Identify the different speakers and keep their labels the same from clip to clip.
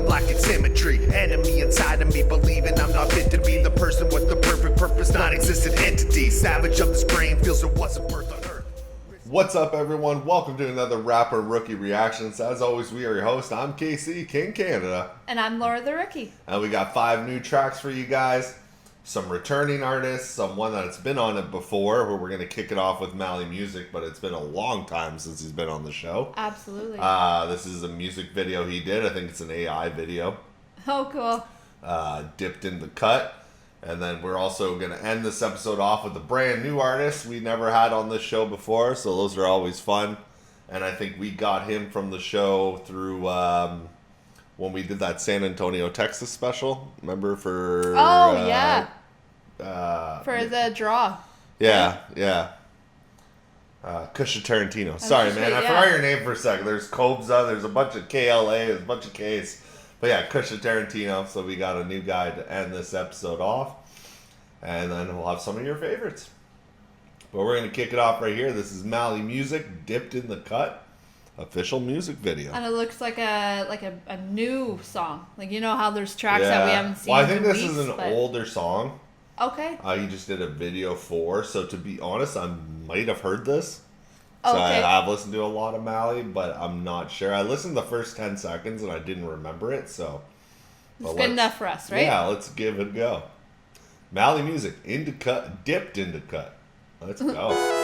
Speaker 1: I'm lacking symmetry. Enemy inside of me, believing I'm not fit to be the person with the perfect purpose, non-existent entity. Savage of this brain feels there wasn't birth on earth.
Speaker 2: What's up, everyone? Welcome to another Rapper Rookie Reactions. As always, we are your host. I'm KC, KingCanada.
Speaker 3: And I'm Laura the Rookie.
Speaker 2: And we got 5 new tracks for you guys. Some returning artists, one that's been on it before, where we're going to kick it off with Mally Muzik, but it's been a long time since he's been on the show.
Speaker 3: Absolutely.
Speaker 2: This is a music video he did. I think it's an AI video.
Speaker 3: Oh, cool.
Speaker 2: Dipped in the cut. And then we're also going to end this episode off with a brand new artist we never had on this show before, so those are always fun. And I think we got him from the show through when we did that San Antonio, Texas special. Remember for...
Speaker 3: Oh, yeah. For the draw.
Speaker 2: Yeah. Kusha Tarantino. Sorry, man. I forgot your name for a second. There's Kobza. There's a bunch of KLA. There's a bunch of Ks. But yeah, Kusha Tarantino. So we got a new guy to end this episode off. And then we'll have some of your favorites. But we're going to kick it off right here. This is Mally Muzik, Dipped in the Cut. Official music video.
Speaker 3: And it looks like a new song. Like, you know how there's tracks that we haven't seen.
Speaker 2: Well, I think this is an older song.
Speaker 3: Okay.
Speaker 2: He just did a video for. So to be honest, I might have heard this. So I have listened to a lot of Mally, but I'm not sure. I listened the first 10 seconds and I didn't remember it. So
Speaker 3: it's good enough for us, right?
Speaker 2: Yeah, let's give it a go. Mally Muzik, into cut, dipped into cut. Let's go.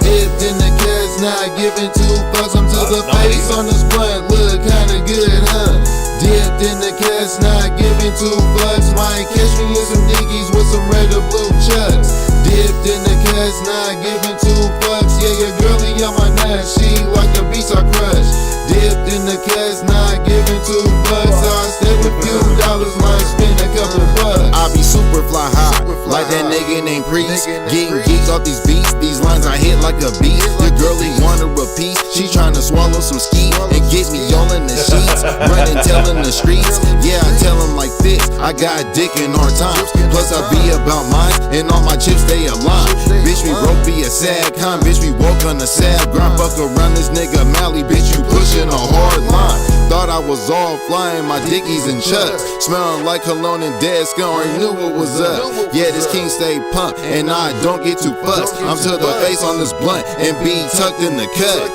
Speaker 4: Dipped in the cash, not giving 2 fucks. I'm to the face on this blunt, look kinda good, huh? Dipped in the cash, not giving 2 fucks. Might catch me in some Dickies with some red or blue chucks. Dipped in the cash, not giving 2 fucks. Yeah, your girlie on my neck, she like the beats I crush. Dipped in the cash, not giving 2 bucks. I step a few dollars, might spend a couple bucks. I be super fly high, like that nigga named Priest. Getting geeks off these beats, these lines I hit like a beat. Your girlie want a repeat, she tryna swallow some ski and get me all in the sheets. Running, telling the streets, yeah, I tell them like this. I got dick in hard times, plus I be about mine, and all my chips they align. Bitch, we broke, be a sad kind, bitch, we woke on the sad grind. Fuck around this nigga Mally, bitch, you pushing a hard line. Thought I was all flying, my Dickies and chucks, smelling like cologne and dead skin, already knew what was up. Yeah, this king stay pumped, and I don't get too fussed. I'm to the face on this blunt, and be tucked in the cut.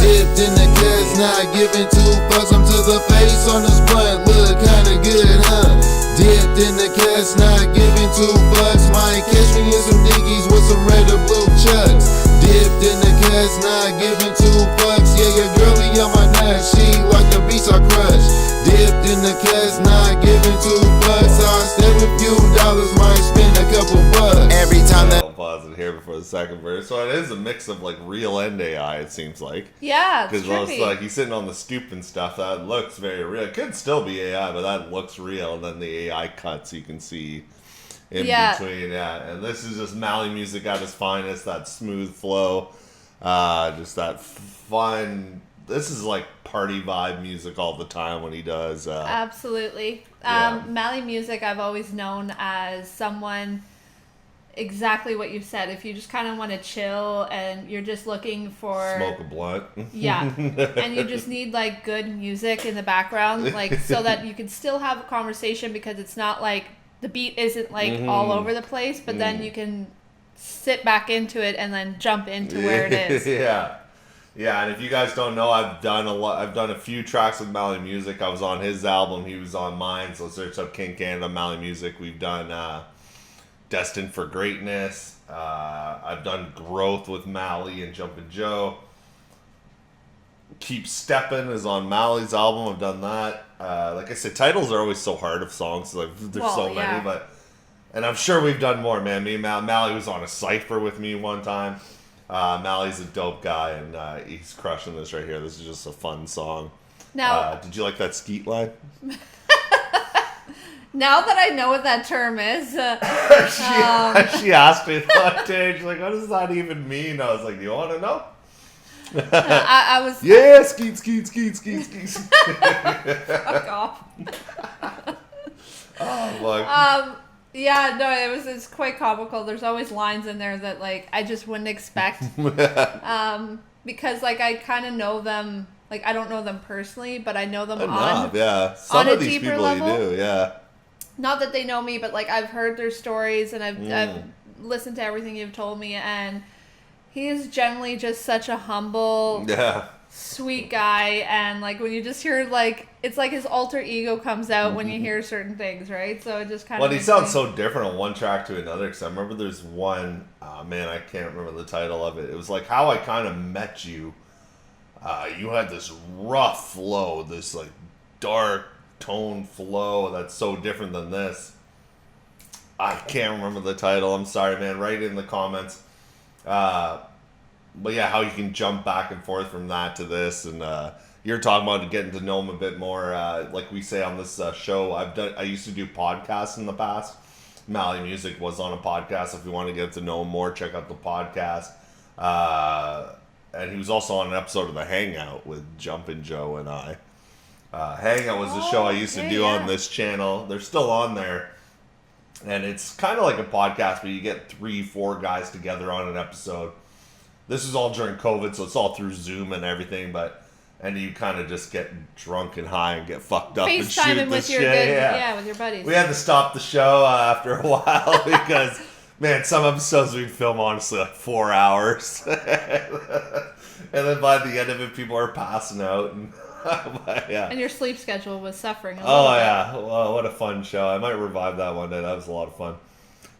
Speaker 4: Dipped in the cash, not giving 2 fucks. I'm to the face on this blunt, look kinda good, huh? Dipped in the cash, not giving 2 fucks. Might catch me in some Dickies with some red or blue chucks. Dipped in the cash, not giving 2 fucks. Yeah, your girlie on my neck, she like the beats I crush. Dipped in the cash, not giving 2 bucks. I step a few dollars, might spend a couple bucks. Every time that.
Speaker 2: I'll pause it here before the second verse. So it is a mix of like real and AI, it seems like.
Speaker 3: Yeah, it's
Speaker 2: because it's like he's sitting on the stoop and stuff. That looks very real. It could still be AI, but that looks real. And then the AI cuts you can see in between. Yeah, and this is just Mally Muzik at his finest. That smooth flow, just that fun. This is like party vibe music all the time when he does.
Speaker 3: Absolutely. Mally Muzik, I've always known as someone, exactly what you said. If you just kind of want to chill and you're just looking for...
Speaker 2: Smoke a blunt.
Speaker 3: Yeah. And you just need like good music in the background, like so that you can still have a conversation, because it's not like the beat isn't like all over the place, but then you can sit back into it and then jump into where it is.
Speaker 2: Yeah, and if you guys don't know, I've done a few tracks with Mally Muzik. I was on his album, he was on mine, so search up KingCanada, Mally Muzik. We've done Destined for Greatness. I've done Growth with Mally and Jumpin' Joe. Keep Steppin' is on Mally's album. I've done that. Like I said, titles are always so hard of songs. Like there's so many, and I'm sure we've done more, man. Me and Mally was on a cypher with me one time. Mally's a dope guy, and he's crushing this right here. This is just a fun song. Now, did you like that skeet line?
Speaker 3: Now that I know what that term is,
Speaker 2: she asked me one day. She's like, "What does that even mean?" I was like, "Do you want to know?"
Speaker 3: I was.
Speaker 2: Yeah, skeet.
Speaker 3: Fuck off.
Speaker 2: Oh, look.
Speaker 3: Yeah, no, it's quite comical. There's always lines in there that like I just wouldn't expect. Because like I kind of know them. Like I don't know them personally, but I know them
Speaker 2: Some
Speaker 3: on
Speaker 2: of
Speaker 3: a
Speaker 2: these
Speaker 3: deeper
Speaker 2: people
Speaker 3: level.
Speaker 2: you do, yeah.
Speaker 3: Not that they know me, but like I've heard their stories and I've listened to everything you've told me, and he is generally just such a humble, sweet guy. And like when you just hear like it's like his alter ego comes out when you hear certain things, right? So it just kind of.
Speaker 2: Well, he sounds so different on one track to another. Because I remember there's one, man, I can't remember the title of it. It was like How I Kind of Met You. You had this rough flow, this like dark tone flow that's so different than this. I can't remember the title. I'm sorry, man. Write it in the comments. But yeah, how you can jump back and forth from that to this, and you're talking about getting to know him a bit more. Like we say on this show, I used to do podcasts in the past. Mally Muzik was on a podcast. If you want to get to know him more, check out the podcast. And he was also on an episode of The Hangout with Jumpin' Joe and I. Hangout was the show I used to do on this channel. They're still on there. And it's kind of like a podcast, but you get 3-4 guys together on an episode. This is all during COVID, so it's all through Zoom and everything, and you kind of just get drunk and high and get fucked up and shoot
Speaker 3: FaceTiming
Speaker 2: this
Speaker 3: with your
Speaker 2: shit.
Speaker 3: with your buddies.
Speaker 2: We had to stop the show after a while because, man, some episodes we'd film honestly like 4 hours. And then by the end of it, people are passing out. And,
Speaker 3: and your sleep schedule was suffering a little
Speaker 2: Oh,
Speaker 3: bit.
Speaker 2: yeah. Well, what a fun show. I might revive that one day. That was a lot of fun.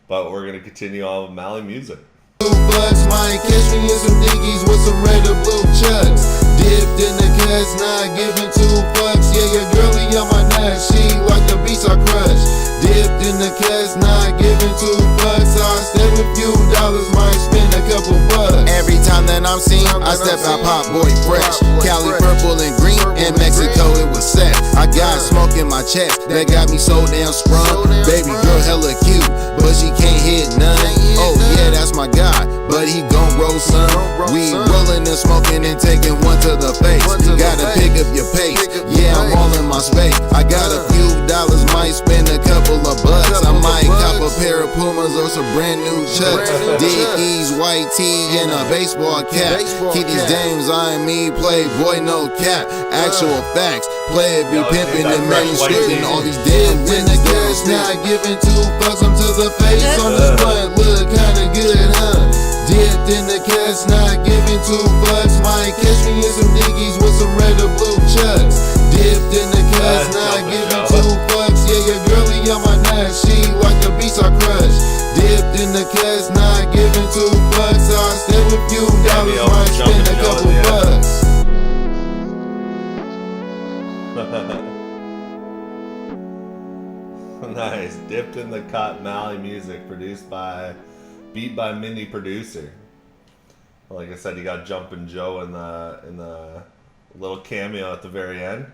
Speaker 2: But we're going to continue on with Mally Muzik.
Speaker 4: Bucks might catch me in some diggies with some red or blue chucks. Dipped in the cash, not giving 2 fucks. Yeah, your girlie on my neck, she like the beats I crush. Dipped in the cash, not giving 2 bucks. I step a few dollars, might spend a couple bucks.
Speaker 5: Every time that I'm seen, I step out pop boy fresh. Cali purple and green, in Mexico it was set. I got smoke in my chest, that got me so damn sprung. Baby girl hella cute, but she can't hit none. Oh yeah, that's my guy, but he gon' roll some. We rollin' and smoking and taking one to the face. Gotta pick up your pace, yeah, I'm all in my space. I got a few dollars, might spend a couple of bucks. I might cop a pair of Pumas or some brand new Chucks. Dickies, white tee, and a baseball cap. Keep these dames eyeing me, playboy, no cap. Actual facts, play it, be pimpin' and manuscripting all these damn
Speaker 4: When the cash not giving 2 fucks, I'm to the face on the blunt, look kinda good, huh? Dipped in the cash, not giving 2 fucks. Might catch me in some diggies with some red or blue chucks. Dipped in the cash, not giving 2 fucks. Yeah, your girlie on my neck, she like the beats I crush. Dipped in the cash, not giving 2 bucks. I step a few dollars, might spend a couple bucks.
Speaker 2: Nice. Dipped in the Cut, Mally Muzik, beat by Mindy Producer. Like I said, you got Jumpin' Joe in the little cameo at the very end.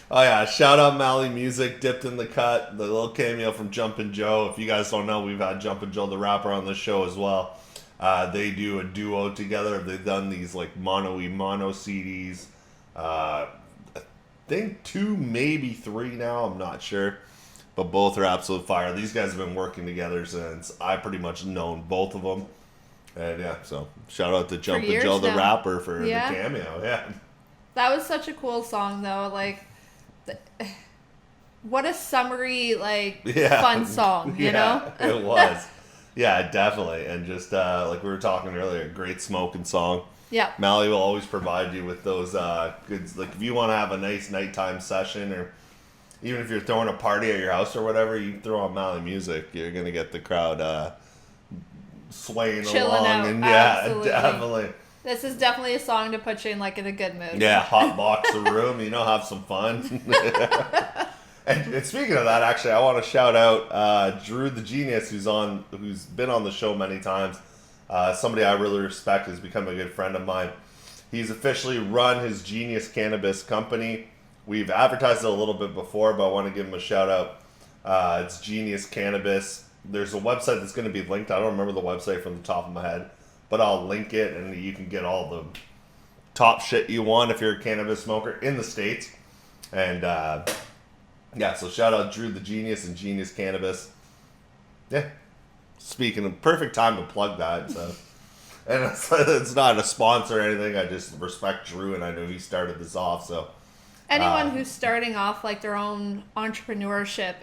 Speaker 2: Oh yeah, shout out Mally Muzik, Dipped in the Cut, the little cameo from Jumpin' Joe. If you guys don't know, we've had Jumpin' Joe the rapper on the show as well. They do a duo together. They've done these like mono CDs. I think 2, maybe 3 now. I'm not sure. But both are absolute fire. These guys have been working together since I pretty much known both of them. And yeah, so shout out to Jumpin' Joe the rapper for the cameo. Yeah.
Speaker 3: That was such a cool song though. Like, what a summery, like, fun song, you know?
Speaker 2: It was. Yeah, definitely. And just like we were talking earlier, great smoking song.
Speaker 3: Yeah.
Speaker 2: Mally will always provide you with those good, like if you want to have a nice nighttime session, or even if you're throwing a party at your house or whatever, you throw on Mally Muzik, you're going to get the crowd swaying
Speaker 3: chilling
Speaker 2: along.
Speaker 3: Out.
Speaker 2: And
Speaker 3: Absolutely.
Speaker 2: definitely.
Speaker 3: This is definitely a song to put you in like in a good mood.
Speaker 2: Yeah, hot box the room, have some fun. And speaking of that, actually, I want to shout out Drew the Genius, who's been on the show many times. Somebody I really respect, has become a good friend of mine. He's officially run his Genius Cannabis company. We've advertised it a little bit before, but I want to give him a shout out. It's Genius Cannabis. There's a website that's going to be linked. I don't remember the website from the top of my head, but I'll link it, and you can get all the top shit you want if you're a cannabis smoker in the States. And yeah, so shout out Drew the Genius and Genius Cannabis. Yeah. Speaking of, perfect time to plug that. So. And it's not a sponsor or anything. I just respect Drew, and I know he started this off. So
Speaker 3: anyone who's starting off like their own entrepreneurship,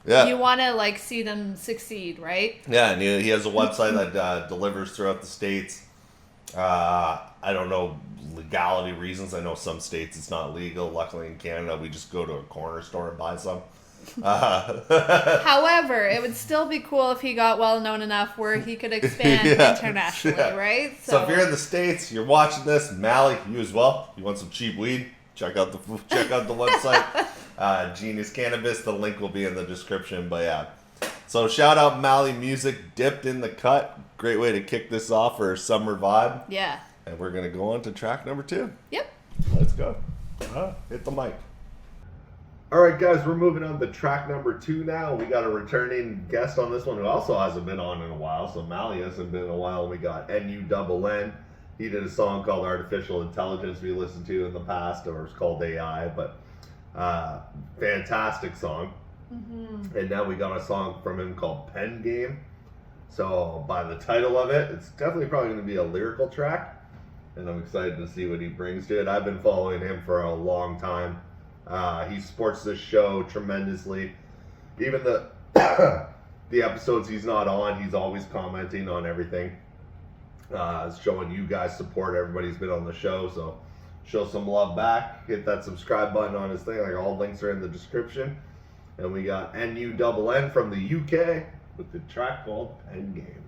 Speaker 3: you want to like see them succeed, right?
Speaker 2: Yeah, and he has a website that delivers throughout the states. I don't know legality reasons. I know some states it's not legal. Luckily in Canada, we just go to a corner store and buy some.
Speaker 3: However, it would still be cool if he got well known enough where he could expand internationally, right?
Speaker 2: So if you're in the States, you're watching this, Mally, you as well. You want some cheap weed? Check out the website, Genius Cannabis. The link will be in the description. But yeah, so shout out Mally Music, Dipped in the Cut. Great way to kick this off for a summer vibe.
Speaker 3: Yeah.
Speaker 2: And we're gonna go on to track number 2.
Speaker 3: Yep.
Speaker 2: Let's go. Hit the mic. All right, guys, we're moving on to track number 2 now. We got a returning guest on this one who also hasn't been on in a while. So Mally hasn't been in a while. We got NuDoubleN. He did a song called Artificial Intelligence we listened to in the past, or it's called AI, but fantastic song. Mm-hmm. And now we got a song from him called Pen Game. So by the title of it, it's definitely probably going to be a lyrical track. And I'm excited to see what he brings to it. I've been following him for a long time. He supports this show tremendously. Even the episodes he's not on, he's always commenting on everything. Showing you guys support everybody who's been on the show. So show some love back. Hit that subscribe button on his thing. Like, all links are in the description. And we got NuDoubleN from the UK with the track called Pen Game.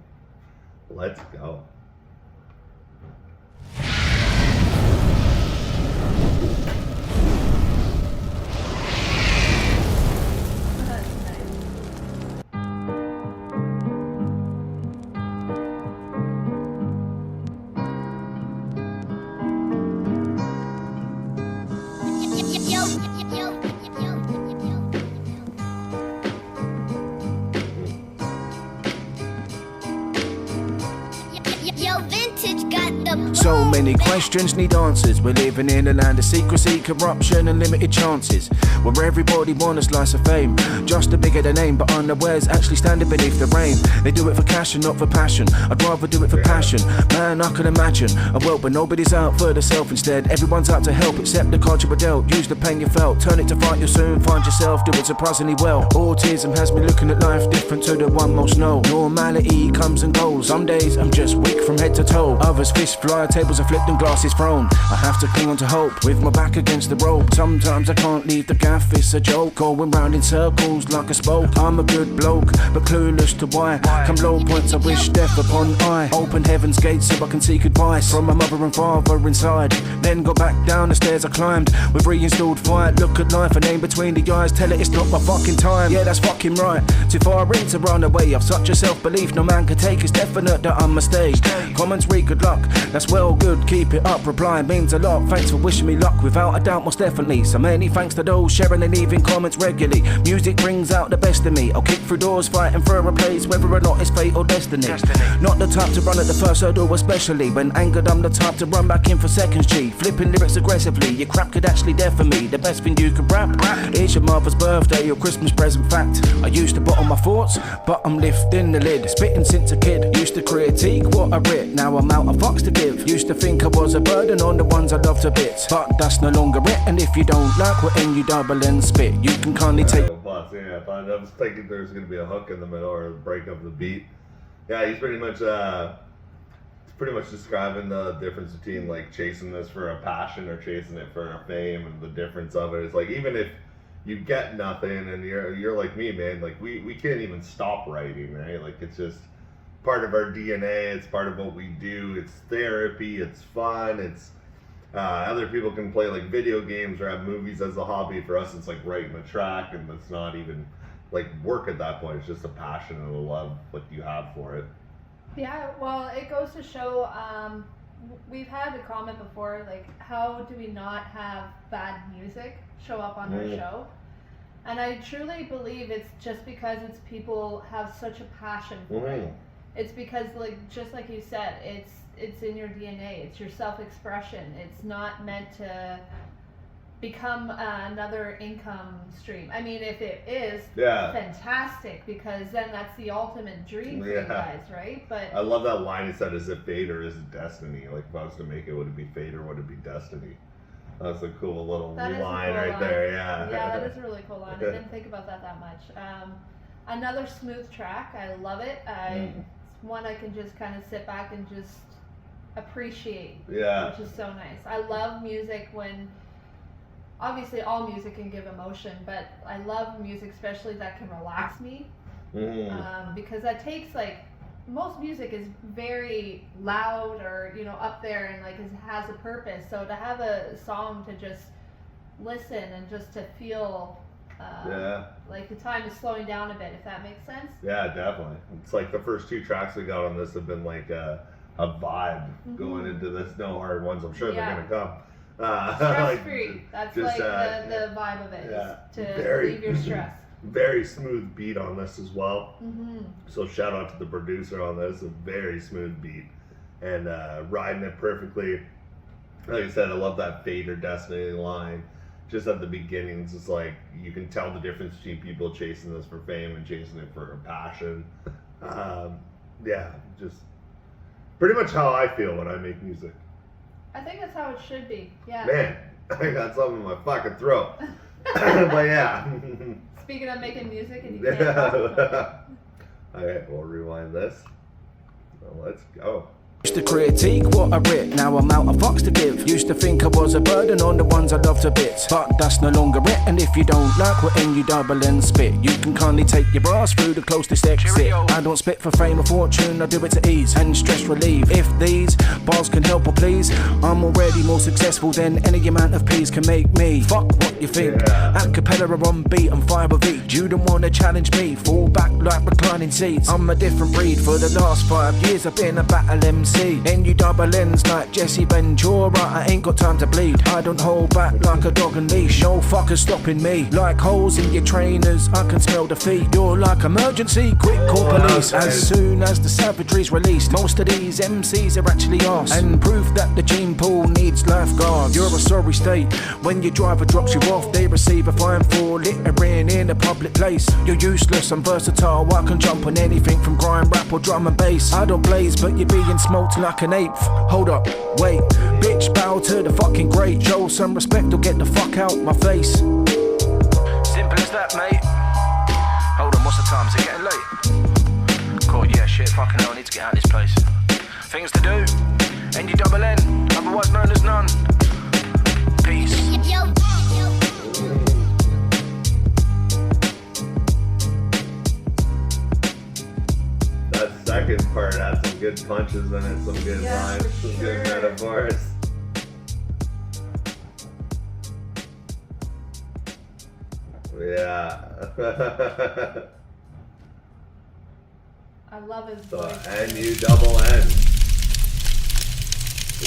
Speaker 2: Let's go.
Speaker 6: So many questions need answers. We're living in a land of secrecy, corruption and limited chances, where everybody wants a slice of fame, just to bigger the name, but unawares actually standing beneath the rain. They do it for cash and not for passion. I'd rather do it for passion. Man, I can imagine a world where nobody's out for the self. Instead, everyone's out to help, except the cards you were dealt. Use the pain you felt, turn it to fight. You'll soon find yourself doing surprisingly well. Autism has me looking at life different to the one most know. Normality comes and goes. Some days I'm just weak from head to toe. Others fish fly, tables are flipped and glasses thrown. I have to cling on to hope with my back against the rope. Sometimes I can't leave the gaff, it's a joke. Going round in circles like a spoke. I'm a good bloke, but clueless to why. Come low points, I wish death upon I. Open heaven's gates so I can seek advice from my mother and father inside. Then go back down the stairs I climbed with reinstalled fight. Look at life and aim between the eyes. Tell it it's not my fucking time. Yeah, that's fucking right. Too far in to run away. I've such a self-belief no man can take. It's definite that I'm a mistake. Comments read good luck. That's well good, keep it up. Reply means a lot. Thanks for wishing me luck. Without a doubt, most definitely. So many thanks to those sharing and leaving comments regularly. Music brings out the best in me. I'll kick through doors fighting for a place, whether or not it's fate or destiny. Not the type to run at the first hurdle, especially when angered. I'm the type to run back in for seconds. G, flipping lyrics aggressively. Your crap could actually deafen me. The best thing you could rap is your mother's birthday or Christmas present. Fact, I used to bottle my thoughts, but I'm lifting the lid. Spitting since a kid. Used to critique what I writ. Now I'm out of fucks to give. Used to think I was a burden on the ones I love to bits, but that's no longer it. And if you don't like what NuDoubleN spit, you can kindly take.
Speaker 2: Yeah, I was thinking there's going to be a hook in the middle or a break of the beat. Yeah, he's pretty much describing the difference between like chasing this for a passion or chasing it for a fame, and the difference of it is like, even if you get nothing and you're like me, man, like we can't even stop writing, right? Like, it's just part of our DNA. It's part of what we do. It's therapy. It's fun. It's other people can play like video games or have movies as a hobby. For us, it's like writing a track, and it's not even like work at that point. It's just a passion and a love what you have for it.
Speaker 3: Yeah, well, it goes to show, we've had a comment before, like, how do we not have bad music show up on our show? And I truly believe it's just because it's people have such a passion for it. It's because, like, just like you said, it's in your DNA. It's your self-expression. It's not meant to become another income stream. I mean, if it is,
Speaker 2: Yeah.
Speaker 3: fantastic, because then that's the ultimate dream for you
Speaker 2: Yeah.
Speaker 3: guys, right? But
Speaker 2: I love that line he said, is it fate or is it destiny? Like, if I was to make it, would it be fate or would it be destiny? That's a cool little
Speaker 3: that is a
Speaker 2: line
Speaker 3: cool
Speaker 2: right
Speaker 3: line.
Speaker 2: there, yeah.
Speaker 3: Yeah, that is a really cool line. I didn't think about that much. Another smooth track. I love it. It's one I can just kind of sit back and just appreciate,
Speaker 2: Yeah.
Speaker 3: which is so nice. I love music when, obviously all music can give emotion, but I love music especially that can relax me, because that takes, like, most music is very loud or, you know, up there and like has a purpose. So to have a song to just listen and just to feel like the time is slowing down a bit, if that makes sense.
Speaker 2: Yeah, definitely. It's like the first 2 tracks we got on this have been like a vibe going into this. No hard ones. I'm sure they're gonna come.
Speaker 3: Stress free. That's
Speaker 2: just,
Speaker 3: like the vibe of it.
Speaker 2: Yeah.
Speaker 3: Is to
Speaker 2: Very-
Speaker 3: leave your stress.
Speaker 2: Very smooth beat on this as well. So shout out to the producer on this. A very smooth beat and riding it perfectly. Like I said, I love that fate or destiny line. Just at the beginning, it's just like you can tell the difference between people chasing this for fame and chasing it for a passion. Yeah, just pretty much how I feel when I make music.
Speaker 3: I think that's how it should be. Yeah.
Speaker 2: Man, I got something in my fucking throat. But yeah.
Speaker 3: Speaking of making music and you can't talk about it.
Speaker 2: Okay, we'll rewind this. Well, let's go.
Speaker 6: Used to critique what I writ, now I'm out of fucks to give. Used to think I was a burden on the ones I love to bits, but that's no longer it. And if you don't like what NuDoubleN spit, you can kindly take your bras through the closest exit. I don't spit for fame or fortune, I do it to ease and stress relieve. If these bars can help or please, I'm already more successful than any amount of peas can make me. Fuck what you think, a cappella or on beat, I'm fire with each. You don't wanna challenge me, fall back like reclining seats. I'm a different breed, for the last 5 years I've been a battle MC. NuDoubleN's like Jesse Ventura, I ain't got time to bleed. I don't hold back like a dog and leash. No fucker stopping me. Like holes in your trainers, I can smell defeat. You're like emergency, quick call police. As soon as the savagery's released, most of these MCs are actually arse, and proof that the gene pool needs lifeguards. You're a sorry state. When your driver drops you off, they receive a fine for littering in a public place. You're useless, I'm versatile, I can jump on anything from grime, rap or drum and bass. I don't blaze, but you're being smoked like an eighth. Hold up, wait, bitch, bow to the fucking great. Show some respect or get the fuck out my face. Simple as that, mate. Hold on, what's the time? Is it getting late? Cool, yeah, shit, fucking hell, I need to get out of this place. Things to do, NuDoubleN, otherwise known as none. Peace.
Speaker 2: That second part had some good punches in it, some good lines, some good metaphors. Yeah.
Speaker 3: I love his
Speaker 2: So
Speaker 3: voice.
Speaker 2: NuDoubleN.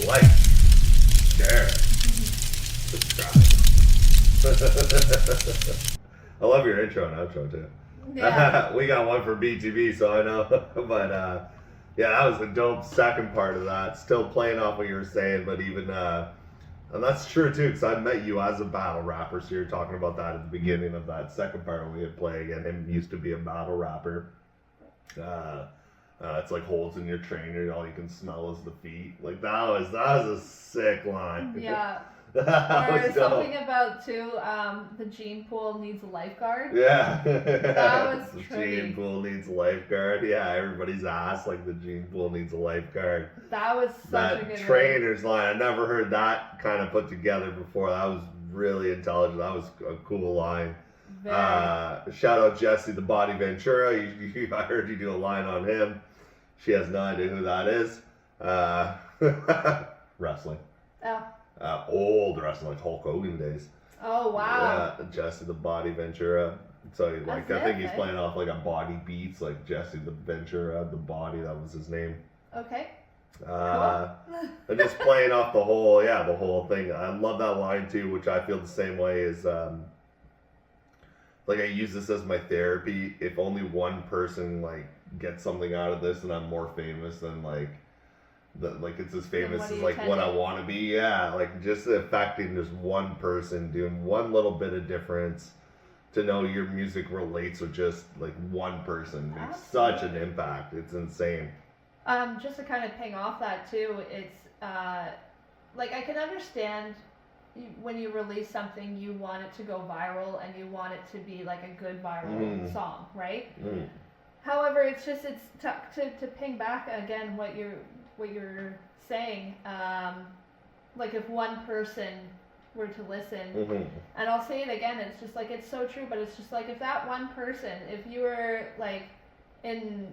Speaker 2: Like, share, subscribe. I love your intro and outro too.
Speaker 3: Yeah.
Speaker 2: We got one for BTB, so I know. But yeah, that was a dope second part of that. Still playing off what you were saying, but even and that's true too, because I met you as a battle rapper. So you're talking about that at the beginning of that second part when we had play again. Him used to be a battle rapper. It's like holes in your trainer, all you can smell is the feet. Like that was a sick line.
Speaker 3: Yeah.
Speaker 2: That
Speaker 3: Or
Speaker 2: was dope.
Speaker 3: something about too, the gene pool needs a lifeguard.
Speaker 2: Yeah.
Speaker 3: That was
Speaker 2: the
Speaker 3: trippy.
Speaker 2: gene pool needs a lifeguard. Yeah, everybody's asked like the gene pool needs a lifeguard.
Speaker 3: That was such a
Speaker 2: That
Speaker 3: good
Speaker 2: trainer's line, I never heard that kind of put together before. That was really intelligent. That was a cool line.
Speaker 3: Very.
Speaker 2: Shout out Jesse the Body Ventura. I heard you do a line on him. She has no idea who that is. Wrestling.
Speaker 3: Oh.
Speaker 2: Old wrestling, like Hulk Hogan days.
Speaker 3: Oh wow.
Speaker 2: Yeah, Jesse the Body Ventura. So like
Speaker 3: That's
Speaker 2: I think
Speaker 3: it,
Speaker 2: he's
Speaker 3: okay.
Speaker 2: playing off like a Body Beats, like Jesse the Ventura, the Body, that was his name.
Speaker 3: Okay.
Speaker 2: And just playing off the whole thing. I love that line too, which I feel the same way is like I use this as my therapy. If only one person like gets something out of this and I'm more famous, then like like it's as famous
Speaker 3: what
Speaker 2: as
Speaker 3: you
Speaker 2: like what I
Speaker 3: intended.
Speaker 2: want to be. Yeah, like just affecting just one person, doing one little bit of difference. To know your music relates with just like one person makes such an impact. It's insane.
Speaker 3: Just to kind of ping off that too, it's like I can understand when you release something, you want it to go viral and you want it to be like a good viral song, right? However, it's to ping back again what you're saying. Like if one person were to listen, and I'll say it again, it's just like it's so true, but it's just like if that one person, if you were like in,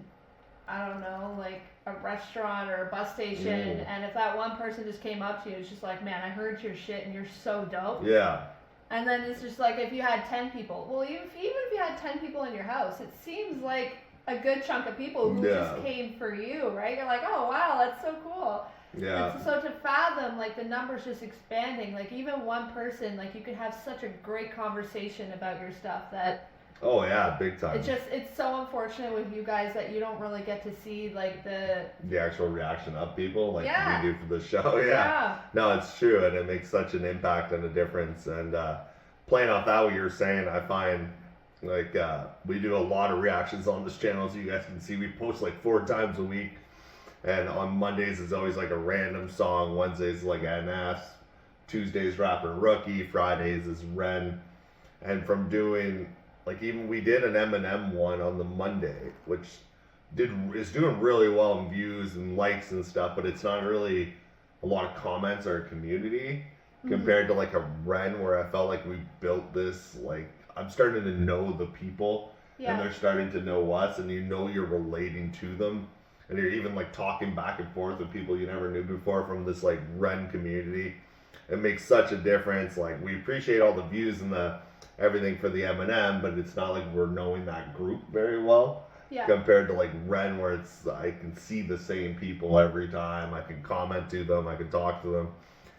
Speaker 3: I don't know, like a restaurant or a bus station, and if that one person just came up to you, it's just like, man, I heard your shit and you're so dope.
Speaker 2: Yeah.
Speaker 3: And then it's just like if you had 10 people, well, even if you had 10 people in your house, it seems like a good chunk of people who just came for you, right? You're like, oh wow, that's so cool.
Speaker 2: Yeah.
Speaker 3: And so to fathom like the numbers just expanding, like even one person, like you could have such a great conversation about your stuff that.
Speaker 2: Oh yeah, big time.
Speaker 3: It's so unfortunate with you guys that you don't really get to see like the
Speaker 2: actual reaction of people like
Speaker 3: Yeah.
Speaker 2: we do for the show. Yeah. No, it's true, and it makes such an impact and a difference. And playing off that, what you were saying, I find like we do a lot of reactions on this channel, as you guys can see. We post like 4 times a week, and on Mondays is always like a random song. Wednesdays like NS, Tuesdays Rapper Rookie, Fridays is Ren, and from doing. Like even we did an Eminem one on the Monday, which is doing really well in views and likes and stuff, but it's not really a lot of comments or community compared to like a Ren where I felt like we built this, like I'm starting to know the people and they're starting to know us, and you know you're relating to them, and you're even like talking back and forth with people you never knew before from this like Ren community. It makes such a difference. Like we appreciate all the views and the everything for the Eminem, but it's not like we're knowing that group very well compared to like Ren, where it's I can see the same people every time. I can comment to them. I can talk to them.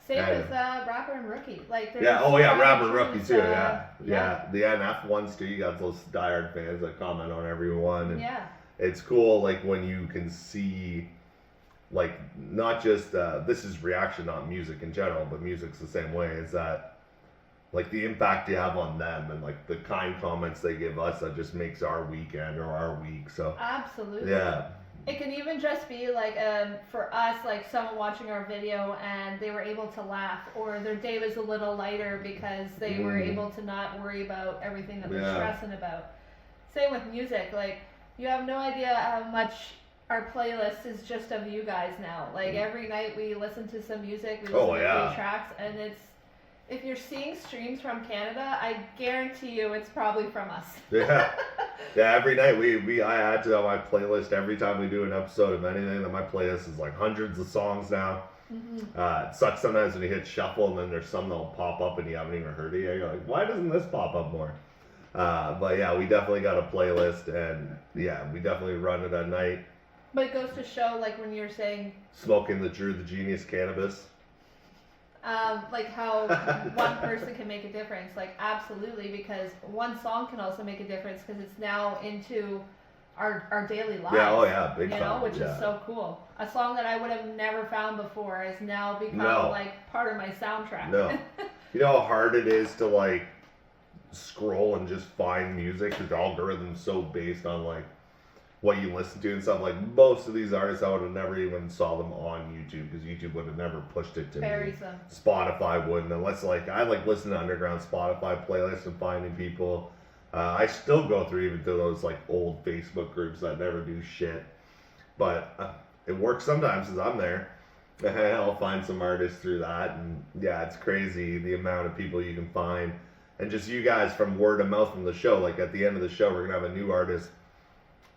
Speaker 3: Same with Rapper and Rookie. Like there's
Speaker 2: Rapper and Rookie too. Yeah. The NF ones too. You got those diehard fans that comment on everyone, and it's cool. Like when you can see. Like not just this is reaction, not music in general, but music's the same way. Is that like the impact you have on them and like the kind comments they give us that just makes our weekend or our week. So
Speaker 3: absolutely.
Speaker 2: Yeah.
Speaker 3: It can even just be like for us, like someone watching our video and they were able to laugh, or their day was a little lighter because they were able to not worry about everything that they're stressing about. Same with music. Like you have no idea how much our playlist is just of you guys now. Like every night we listen to some music, we listen to 3 tracks, and it's if you're seeing streams from Canada, I guarantee you it's probably from us.
Speaker 2: Yeah, every night I add to my playlist every time we do an episode of anything. That my playlist is like hundreds of songs now. It sucks sometimes when you hit shuffle and then there's some that'll pop up and you haven't even heard it yet. You're like, why doesn't this pop up more? But yeah, we definitely got a playlist, and yeah, we definitely run it at night.
Speaker 3: But it goes to show, like when you're saying
Speaker 2: smoking the Drew the Genius cannabis.
Speaker 3: Like how one person can make a difference. Like absolutely, because one song can also make a difference because it's now into our daily lives.
Speaker 2: Yeah, big
Speaker 3: time. Which is so cool. A song that I would have never found before has now become like part of my soundtrack.
Speaker 2: No. You know how hard it is to like scroll and just find music because the algorithm's so based on like what you listen to and stuff. Like most of these artists, I would have never even saw them on YouTube because YouTube would have never pushed it to me. Spotify wouldn't, unless like I like listening to underground Spotify playlists and finding people. I still go through even to those like old Facebook groups that never do shit, but it works sometimes because I'm there. I'll find some artists through that, and yeah, it's crazy the amount of people you can find, and just you guys from word of mouth from the show. Like at the end of the show, we're gonna have a new artist.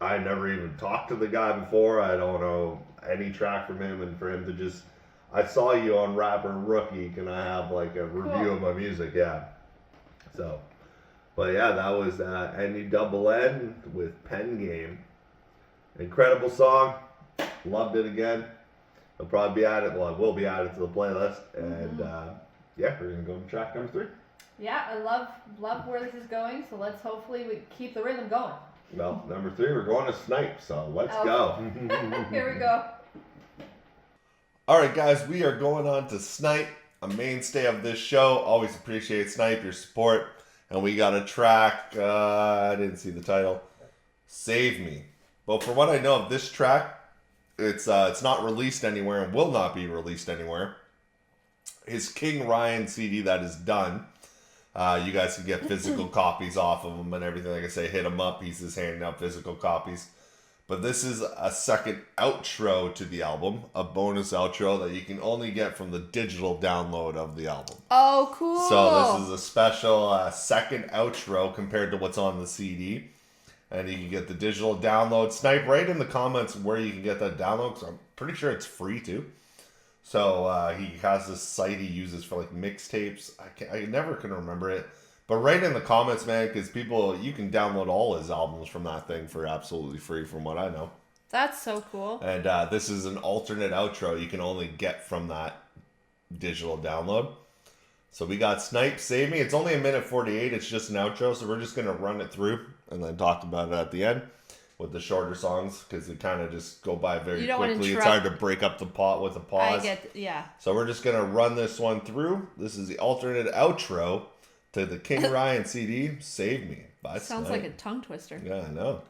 Speaker 2: I never even talked to the guy before. I don't know any track from him, and for him to just, I saw you on Rapper Rookie. Can I have like a review of my music? Yeah. So, but yeah, that was NuDoubleN with Pen Game. Incredible song. Loved it again. I'll probably be added. Well, I will be added to the playlist, and yeah, we're gonna go to track number 3.
Speaker 3: Yeah, I love where this is going. So let's hopefully we keep the rhythm going.
Speaker 2: Well, number 3, we're going to Snype, so let's go.
Speaker 3: Here we go.
Speaker 2: Alright guys, we are going on to Snype, a mainstay of this show. Always appreciate Snype, your support. And we got a track, I didn't see the title, Save Me. But for what I know of this track, it's not released anywhere and will not be released anywhere. His King Ryan CD that is done. You guys can get physical copies off of him and everything. Like I say, hit him up. He's just handing out physical copies. But this is a second outro to the album, a bonus outro that you can only get from the digital download of the album.
Speaker 3: Oh, cool.
Speaker 2: So this is a special second outro compared to what's on the CD. And you can get the digital download. Snype, right in the comments where you can get that download, because I'm pretty sure it's free too. So he has this site he uses for like mixtapes. I never can remember it. But write in the comments, man, because you can download all his albums from that thing for absolutely free from what I know.
Speaker 3: That's so cool.
Speaker 2: And this is an alternate outro you can only get from that digital download. So we got Snype, Save Me. It's only 1:48. It's just an outro, so we're just going to run it through and then talk about it at the end with the shorter songs because they kind of just go by very quickly. It's hard to break up the pot with a pause.
Speaker 3: Yeah.
Speaker 2: So we're just going to run this one through. This is the alternate outro to the King Ryan CD, Save Me by
Speaker 3: Sounds
Speaker 2: Snype.
Speaker 3: like a tongue twister.
Speaker 2: Yeah, I know.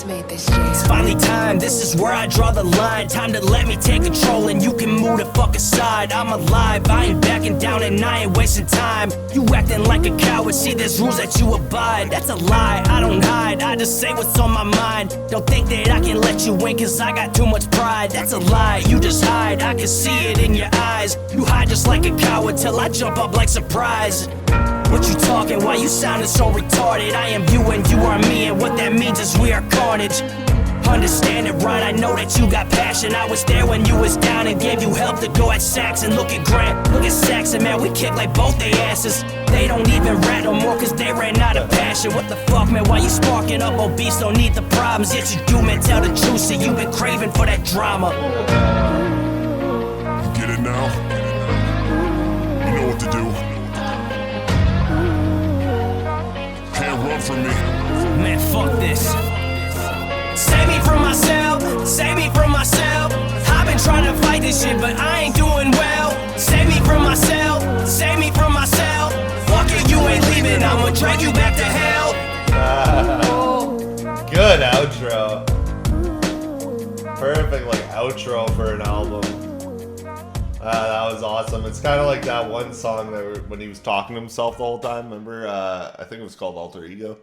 Speaker 7: Made this shit. It's finally time, this is where I draw the line. Time to let me take control and you can move the fuck aside. I'm alive, I ain't backing down and I ain't wasting time. You acting like a coward, see there's rules that you abide. That's a lie, I don't hide, I just say what's on my mind. Don't think that I can let you win cause I got too much pride. That's a lie, you just hide, I can see it in your eyes. You hide just like a coward till I jump up like surprise. What you talking, why you sounding so retarded? I am you and you are me, and what that means is we are carnage. Understand it right, I know that you got passion. I was there when you was down and gave you help to go at Saxon. Look at Grant, look at Saxon, man, we kick like both their asses. They don't even rap no more cause they ran out of passion. What the fuck, man, why you sparking up obese? Don't need the problems, yet you do, man, tell the truth. See, you been craving for that drama.
Speaker 8: You get it now? You know what to do. Run from me.
Speaker 7: Man, fuck this. Save me from myself, save me from myself. I've been trying to fight this shit, but I ain't doing well. Save me from myself, save me from myself. Fuck it, you ain't leaving, I'ma drag you back to hell.
Speaker 2: Good outro. Perfect like outro for an album. That was awesome. It's kind of like that one song that when he was talking to himself the whole time. Remember? I think it was called Alter Ego.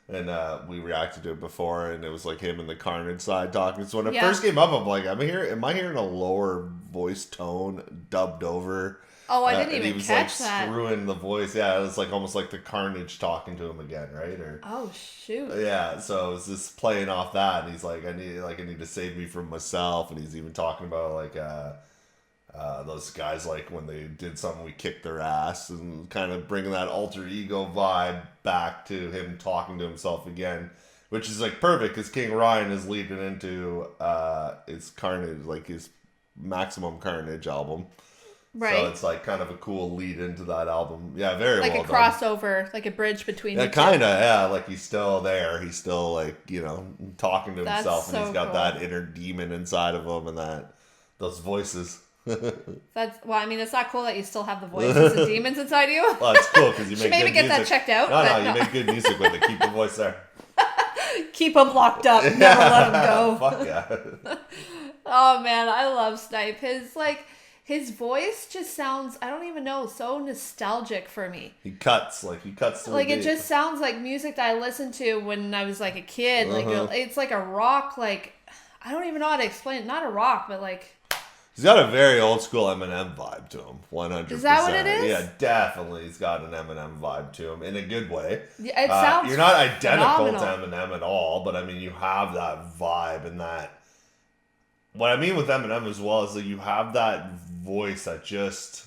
Speaker 2: And we reacted to it before, and it was like him and the Carnage side talking. So when it first came up, I'm like, am I hearing a lower voice tone dubbed over?
Speaker 3: Oh, I didn't even
Speaker 2: he was
Speaker 3: catch
Speaker 2: like
Speaker 3: that.
Speaker 2: screwing the voice. Yeah, it was like almost like the Carnage talking to him again, right? Or
Speaker 3: oh shoot.
Speaker 2: yeah, so it was just playing off that, and he's like, I need to save me from myself, and he's even talking about like those guys, like when they did something, we kicked their ass, and kind of bringing that alter ego vibe back to him talking to himself again, which is like perfect because King Ryan is leading into his Carnage, like his Maximum Carnage album.
Speaker 3: Right.
Speaker 2: So it's like kind of a cool lead into that album. Yeah, very
Speaker 3: like
Speaker 2: well
Speaker 3: a
Speaker 2: done.
Speaker 3: crossover, like a bridge between
Speaker 2: Yeah,
Speaker 3: the
Speaker 2: kind of, yeah. Like he's still there. He's still like, you know, talking to himself, and
Speaker 3: so
Speaker 2: he's got
Speaker 3: cool.
Speaker 2: that inner demon inside of him, and those voices.
Speaker 3: That's well, I mean, it's not cool that you still have the voices and demons inside you.
Speaker 2: Well, it's cool because you make
Speaker 3: Should maybe
Speaker 2: good
Speaker 3: get
Speaker 2: music.
Speaker 3: that checked out.
Speaker 2: No, you make good music with it. Keep the voice there.
Speaker 3: Keep them locked up. Never let them go.
Speaker 2: Fuck yeah.
Speaker 3: Oh man, I love Snype. His voice just sounds, I don't even know, so nostalgic for me.
Speaker 2: He cuts to the
Speaker 3: Like it
Speaker 2: beat.
Speaker 3: just sounds like music that I listened to when I was like a kid. Like it's like a rock, like I don't even know how to explain it. Not a rock, but like
Speaker 2: he's got a very old school Eminem vibe to him. 100%.
Speaker 3: Is that what it is?
Speaker 2: Yeah, definitely. He's got an Eminem vibe to him in a good way.
Speaker 3: Yeah, it sounds
Speaker 2: you're not identical
Speaker 3: phenomenal.
Speaker 2: to Eminem at all, but I mean, you have that vibe and that. What I mean with Eminem as well is that you have that voice that just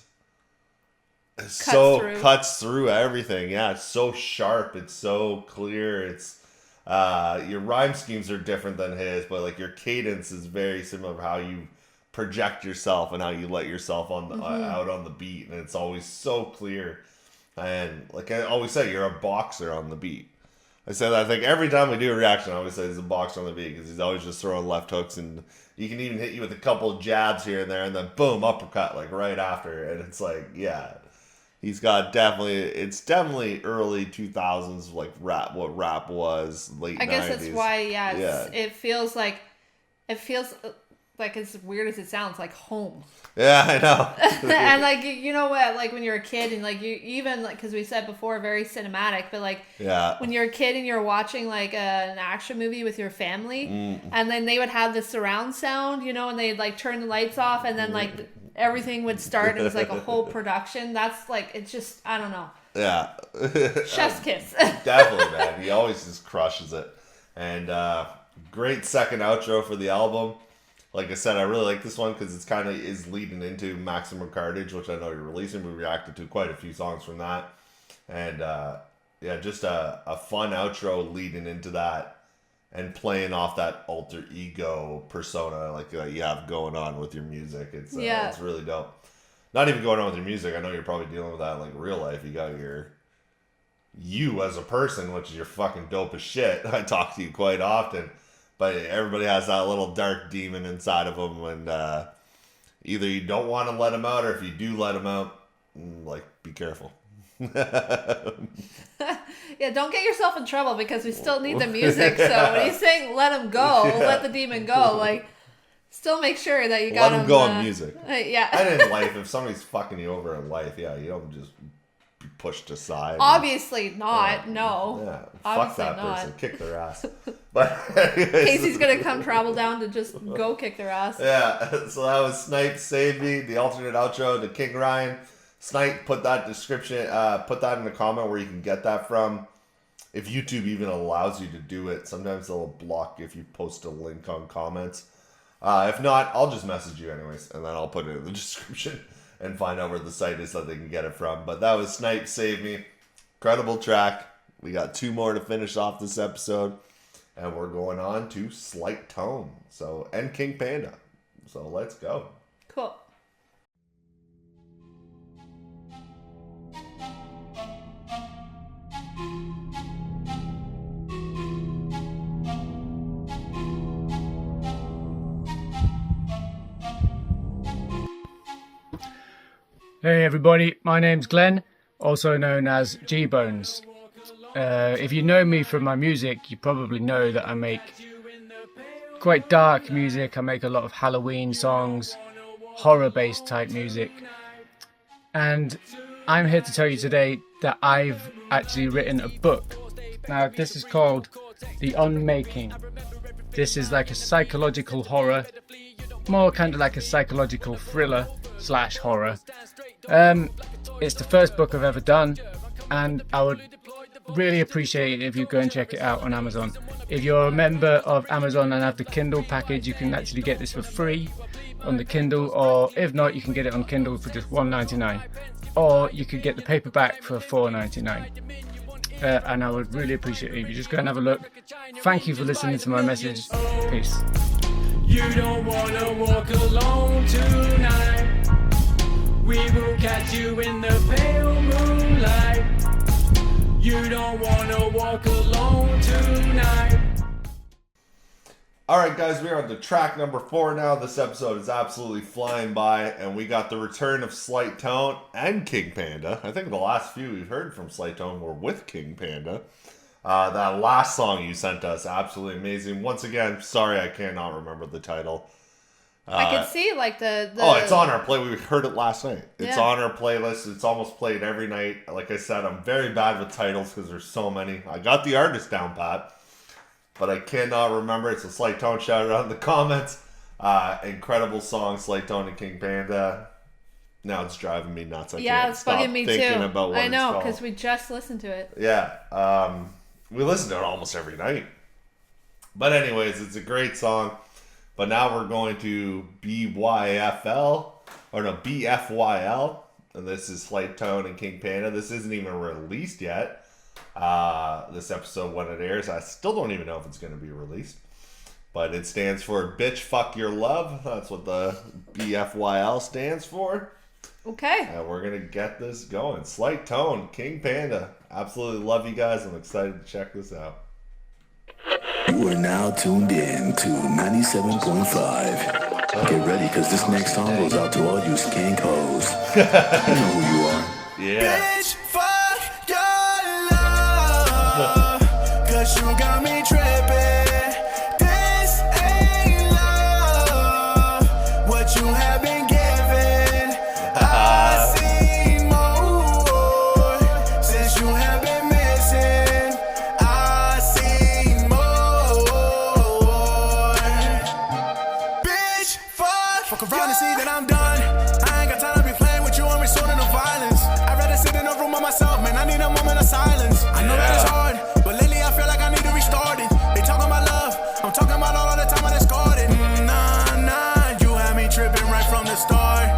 Speaker 2: cuts through everything. Yeah, it's so sharp. It's so clear. It's your rhyme schemes are different than his, but like your cadence is very similar. How you project yourself and how you let yourself on the, out on the beat, and it's always so clear. And like I always say, you're a boxer on the beat. I say that I think every time we do a reaction, I always say he's a boxer on the beat because he's always just throwing left hooks, and he can even hit you with a couple of jabs here and there, and then boom, uppercut like right after. And it's like, yeah, he's got it's definitely early 2000s like rap, what rap was, late 90s.
Speaker 3: I guess that's why, it feels like as weird as it sounds, like home.
Speaker 2: Yeah, I know.
Speaker 3: And like, you know what, like when you're a kid and like you even like, because we said before, very cinematic, but like when you're a kid and you're watching like an action movie with your family, and then they would have the surround sound, you know, and they'd like turn the lights off, and then like everything would start, and it was like a whole production. That's like, it's just, I don't know.
Speaker 2: Yeah.
Speaker 3: Chef's kiss.
Speaker 2: Definitely, man. He always just crushes it. And great second outro for the album. Like I said, I really like this one because it's kind of is leading into Maximum Carnage, which I know you're releasing. We reacted to quite a few songs from that. And yeah, just a fun outro leading into that and playing off that alter ego persona like you have going on with your music. It's really dope. Not even going on with your music. I know you're probably dealing with that in like real life. You got you as a person, which is your fucking dope as shit. I talk to you quite often. But everybody has that little dark demon inside of them, and either you don't want to let him out, or if you do let him out, like, be careful.
Speaker 3: Yeah, don't get yourself in trouble because we still need the music. So when he's saying let him go, let the demon go, like, still make sure that you got him.
Speaker 2: Let him go on music.
Speaker 3: Yeah.
Speaker 2: And in life, if somebody's fucking you over in life, yeah, you don't just be pushed aside.
Speaker 3: Obviously not. No.
Speaker 2: Yeah.
Speaker 3: Obviously
Speaker 2: fuck that
Speaker 3: not.
Speaker 2: person. Kick their ass. But
Speaker 3: Casey's gonna come travel down to just go kick their ass.
Speaker 2: Yeah. So that was Snype Save Me, the alternate outro to King Ryan. Snype, put that description, put that in the comment where you can get that from. If YouTube even allows you to do it, sometimes they'll block if you post a link on comments. If not, I'll just message you anyways, and then I'll put it in the description and find out where the site is so they can get it from. But that was Snype Save Me. Incredible track. We got 2 more to finish off this episode. And we're going on to SLIGHTtONE. So, and King Panda. So let's go.
Speaker 3: Cool.
Speaker 9: Hey everybody, my name's Glenn, also known as G-Bones. If you know me from my music, you probably know that I make quite dark music. I make a lot of Halloween songs, horror-based type music. And I'm here to tell you today that I've actually written a book. Now, this is called The Unmaking. This is like a psychological horror, more kind of like a psychological thriller / horror. It's the first book I've ever done, and I would really appreciate it if you go and check it out on Amazon. If you're a member of Amazon and have the Kindle package, you can actually get this for free on the Kindle, or if not, you can get it on Kindle for just $1.99, or you could get the paperback for $4.99. And I would really appreciate it if you just go and have a look. Thank you for listening to my message. Peace.
Speaker 7: You don't wanna walk alone tonight. We will catch you in the pale moonlight. You don't wanna walk alone tonight.
Speaker 2: Alright guys, we are on to track number 4 now. This episode is absolutely flying by, and we got the return of SLIGHTtONE and King Panda. I think the last few we've heard from SLIGHTtONE were with King Panda. That last song you sent us, absolutely amazing. Once again, sorry I cannot remember the title.
Speaker 3: I could see like the
Speaker 2: Oh, it's on our play. We heard it last night. It's on our playlist. It's almost played every night. Like I said, I'm very bad with titles because there's so many. I got the artist down pat, but I cannot remember. It's a SLIGHTtONE. Shout it out in the comments. Incredible song, SLIGHTtONE and King Panda. Now it's driving me nuts. I can't
Speaker 3: it's
Speaker 2: stop
Speaker 3: bugging me
Speaker 2: thinking
Speaker 3: too.
Speaker 2: about what
Speaker 3: I know,
Speaker 2: it's
Speaker 3: because
Speaker 2: called.
Speaker 3: we just listened to it.
Speaker 2: Yeah. We listen to it almost every night. But anyways, it's a great song. But now we're going to BYFL, or no, BFYL. and this is SLIGHTtONE and King Panda. This isn't even released yet. This episode, when it airs, I still don't even know if it's going to be released. But it stands for Bitch Fuck Your Love. That's what the BFYL stands for.
Speaker 3: Okay.
Speaker 2: And we're going to get this going. SLIGHTtONE, King Panda. Absolutely love you guys. I'm excited to check this out.
Speaker 10: You are now tuned in to 97.5. Get ready, because this next song goes out to all you skank hoes. You know who you are.
Speaker 2: Yeah.
Speaker 7: Bitch, fuck your love, 'cause you got me tripping. This ain't love, what you have been given. I see more since you have been missing. I see more. Bitch, fuck around and see that I'm done. I ain't got time to be playing with you and resorting to violence. I'd rather sit in a room by myself, man. I need a moment of silence. I know that it's hard, but lately I feel like I need to restart it. They talking about love, I'm talking about all of the time I discarded. Nah, you had me tripping right from the start.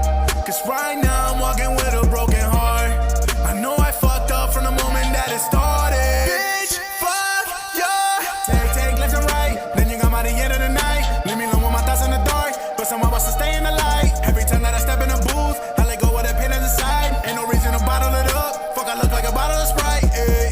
Speaker 7: 'Cause right now I'm walking with a broken heart. I know I fucked up from the moment that it started. Bitch, fuck yeah. Take left and right, then you got by the end of the night. Leave me alone with my thoughts in the dark, but someone wants to stay in the light. Every time that I step in the booth, I let go of that pain inside. Ain't no reason to bottle it up. Fuck, I look like a bottle of Sprite. Ay.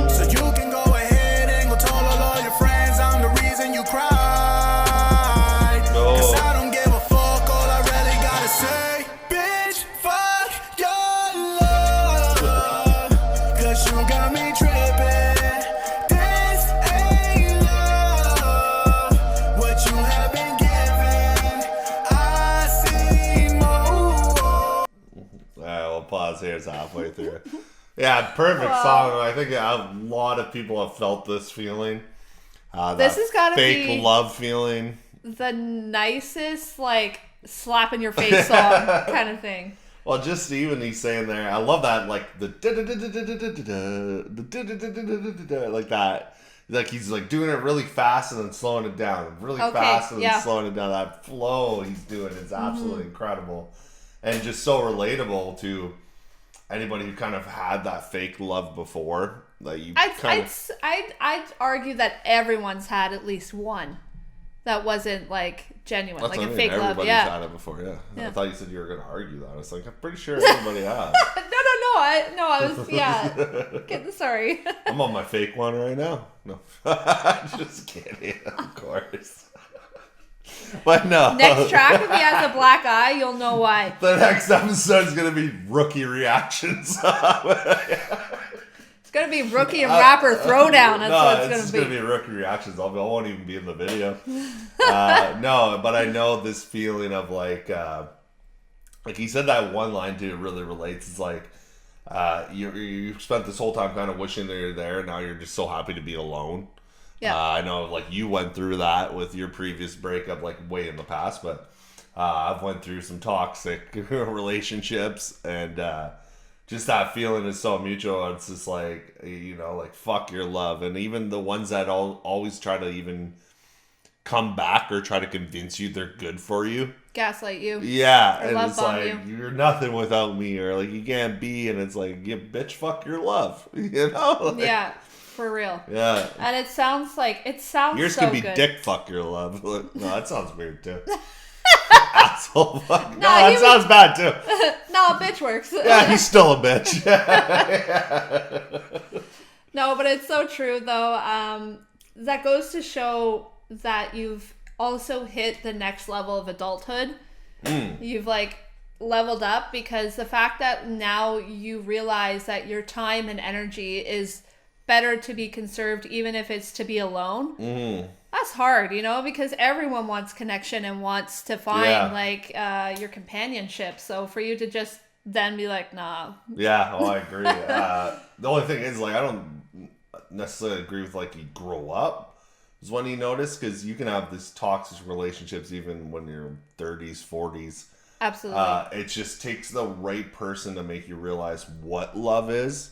Speaker 7: So you can go ahead and go tell all your friends I'm the reason you cried. 'Cause I don't give a fuck, all I really gotta say. Bitch, fuck your love, 'cause you got me tripping. This ain't love, what you have been given. I see more.
Speaker 2: Alright, we'll pause here. It's halfway through. Yeah, perfect song. I think a lot of people have felt this feeling.
Speaker 3: This
Speaker 2: that
Speaker 3: has gotta
Speaker 2: fake
Speaker 3: be
Speaker 2: love feeling.
Speaker 3: the nicest, like, slap in your face song kind of thing.
Speaker 2: Well, just even he's saying there, I love that, like the like that. Like he's like doing it really fast and then slowing it down, really fast and then slowing it down. That flow he's doing is absolutely incredible, and just so relatable to anybody who kind of had that fake love before. Like you,
Speaker 3: I'd argue that everyone's had at least one that wasn't like genuine,
Speaker 2: that's
Speaker 3: like
Speaker 2: what
Speaker 3: a
Speaker 2: I mean.
Speaker 3: fake love.
Speaker 2: Everybody's
Speaker 3: Yeah.
Speaker 2: had it before. Yeah.
Speaker 3: Yeah.
Speaker 2: I thought you said you were going to argue that. I was like, I'm pretty sure everybody has.
Speaker 3: No, I was sorry.
Speaker 2: I'm on my fake one right now. No, just kidding. Of course. But no.
Speaker 3: Next track, if he has a black eye, you'll know why.
Speaker 2: The next episode is going to be rookie reactions.
Speaker 3: It's going to be rookie and rapper throwdown. That's what it's going to be.
Speaker 2: It's going to be rookie reactions. I won't even be in the video. No, but I know this feeling of like he said that one line too, it really relates. It's like, you spent this whole time kind of wishing that you're there. Now you're just so happy to be alone.
Speaker 3: Yeah.
Speaker 2: I know, like, you went through that with your previous breakup, like, way in the past, but I've went through some toxic relationships, and just that feeling is so mutual. It's just like, you know, like, fuck your love. And even the ones that always try to even come back or try to convince you they're good for you.
Speaker 3: Gaslight you.
Speaker 2: Yeah,
Speaker 3: or
Speaker 2: and
Speaker 3: love
Speaker 2: it's
Speaker 3: bomb
Speaker 2: like, you're nothing without me, or like, you can't be, and it's like, you bitch, fuck your love, you know? Like,
Speaker 3: yeah, for real.
Speaker 2: Yeah.
Speaker 3: And it sounds
Speaker 2: yours
Speaker 3: so
Speaker 2: could be
Speaker 3: good.
Speaker 2: dick fuck your love. No, that sounds weird too. Asshole fuck. No, that sounds bad too.
Speaker 3: No, bitch works.
Speaker 2: Yeah, he's still a bitch.
Speaker 3: No, but it's so true though. That goes to show that you've also hit the next level of adulthood. You've like leveled up, because the fact that now you realize that your time and energy is better to be conserved, even if it's to be alone. That's hard, you know, because everyone wants connection and wants to find like your companionship. So for you to just then be like, nah.
Speaker 2: Yeah, I agree. The only thing is, like, I don't necessarily agree with like you grow up is when you notice, because you can have these toxic relationships even when you're 30s, 40s.
Speaker 3: Absolutely.
Speaker 2: It just takes the right person to make you realize what love is.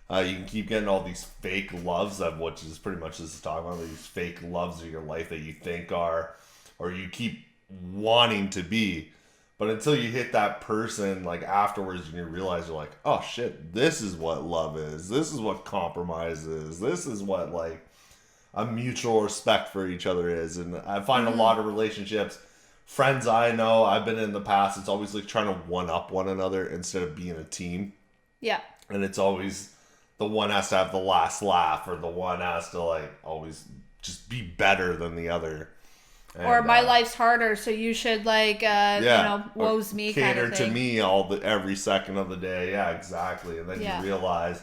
Speaker 2: You can keep getting all these fake loves, of which is pretty much this is talking about, these fake loves of your life that you think are, or you keep wanting to be. But until you hit that person, like afterwards, and you realize you're like, oh shit, this is what love is. This is what compromise is. This is what like a mutual respect for each other is. And I find a lot of relationships, friends I know, I've been in the past, it's always like trying to one up one another instead of being a team.
Speaker 3: Yeah.
Speaker 2: And it's always the one has to have the last laugh, or the one has to like always just be better than the other. And,
Speaker 3: or my life's harder, so you should like, you know, woes me
Speaker 2: cater
Speaker 3: kind of thing.
Speaker 2: to me every second of the day. Yeah, exactly. And then you realize,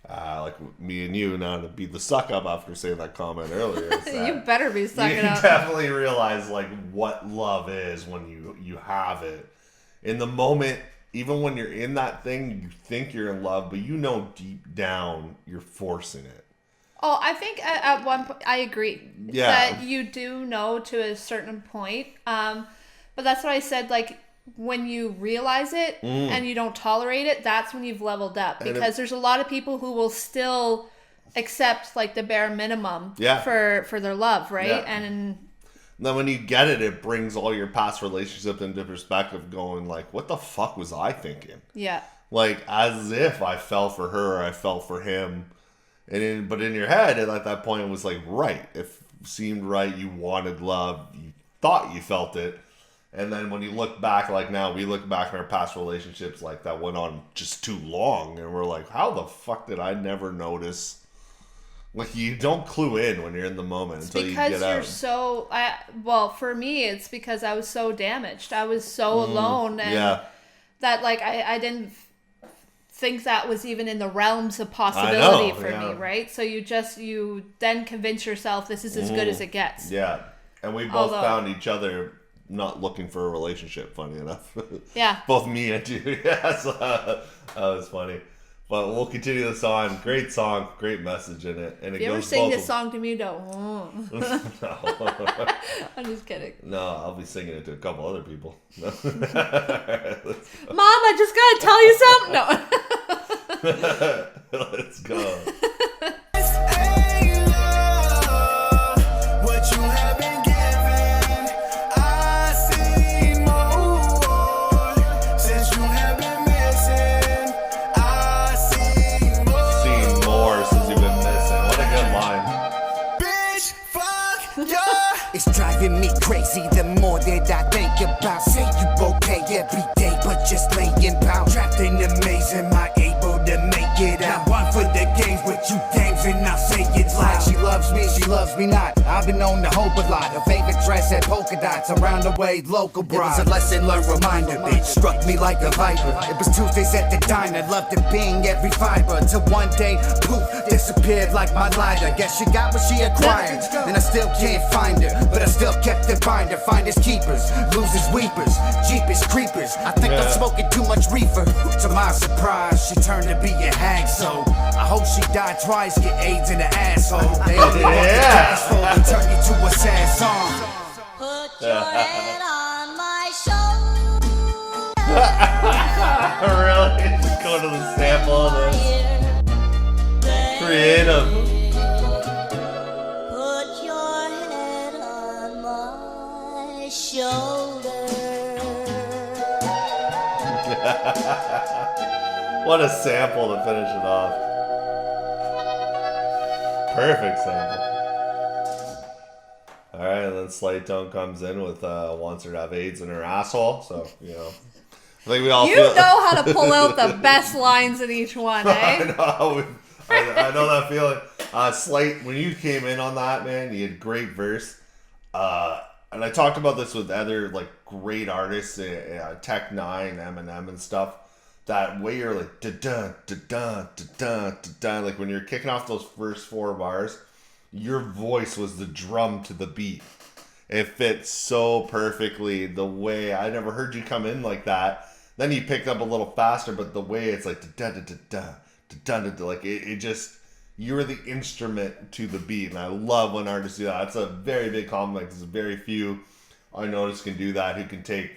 Speaker 2: like me and you, now to be the suck up after saying that comment earlier.
Speaker 3: You better be sucking up.
Speaker 2: You definitely realize like what love is when you have it. In the moment, even when you're in that thing, you think you're in love, but you know deep down you're forcing it.
Speaker 3: Oh, I think at one point, I agree that you do know to a certain point. But that's what I said, like, when you realize it and you don't tolerate it, that's when you've leveled up. Because there's a lot of people who will still accept, like, the bare minimum for their love, right?
Speaker 2: Yeah.
Speaker 3: And
Speaker 2: then when you get it, it brings all your past relationships into perspective, going, like, what the fuck was I thinking?
Speaker 3: Yeah.
Speaker 2: Like, as if I fell for her or I fell for him. But in your head, at that point, it was like right. It seemed right. You wanted love. You thought you felt it. And then when you look back, like now, we look back in our past relationships, like that went on just too long. And we're like, how the fuck did I never notice? Like, you don't clue in when you're in the moment until you get out.
Speaker 3: Because you're well, for me, it's because I was so damaged. I was so alone. And that, like, I didn't think that was even in the realms of possibility for me, right? So you then convince yourself this is as good as it gets.
Speaker 2: Yeah. And we both found each other not looking for a relationship, funny enough.
Speaker 3: Yeah.
Speaker 2: Both me and you. Yeah, so that was funny. But we'll continue this on. Great song, great message in it. And
Speaker 3: if you ever sing this song to me, don't.
Speaker 2: No.
Speaker 3: I'm just kidding.
Speaker 2: No, I'll be singing it to a couple other people.
Speaker 3: Mom, I just gotta tell you something. No.
Speaker 2: Let's go.
Speaker 7: It's driving me crazy the more that I think about. Say you okay every day, but just laying bound. Trapped in a maze, am I able to make it out? One for the games with you games, and I say it's like
Speaker 5: she loves me not. I've been known to hope a lot. Her favorite dress had polka dots around the way, local bride. It was a lesson learned reminder, bitch struck me like a viper. It was Tuesdays at the diner, loved to bing every fiber. Till one day, poof, disappeared like my lighter. Guess she got what she acquired, and I still can't find her. But I still kept the binder, finders keepers, losers weepers, jeepers creepers. I think I'm smoking too much reefer. To my surprise, she turned to be a hag, so I hope she died twice, get AIDS in the asshole. They only want the asshole and turn you to a sad song.
Speaker 11: Put your head on my shoulder.
Speaker 2: Really? Just go to the sample of this. Creative. What a sample to finish it off. Perfect sample. Alright, and then SLIGHTtONE comes in with wants her to have AIDS in her asshole. So, you know, I think we all
Speaker 3: know how to pull out the best lines in each one, eh?
Speaker 2: I know that feeling. Slight, when you came in on that, man, you had great verse. And I talked about this with other like great artists, Tech Nine, Eminem, and stuff. That way you're like da da da da da da da, like when you're kicking off those first 4 bars, your voice was the drum to the beat. It fit so perfectly. The way I never heard you come in like that. Then you picked up a little faster, but the way it's like da da da da da da da, like it just. You were the instrument to the beat, and I love when artists do that. It's a very big compliment because very few I notice can do that. Who can take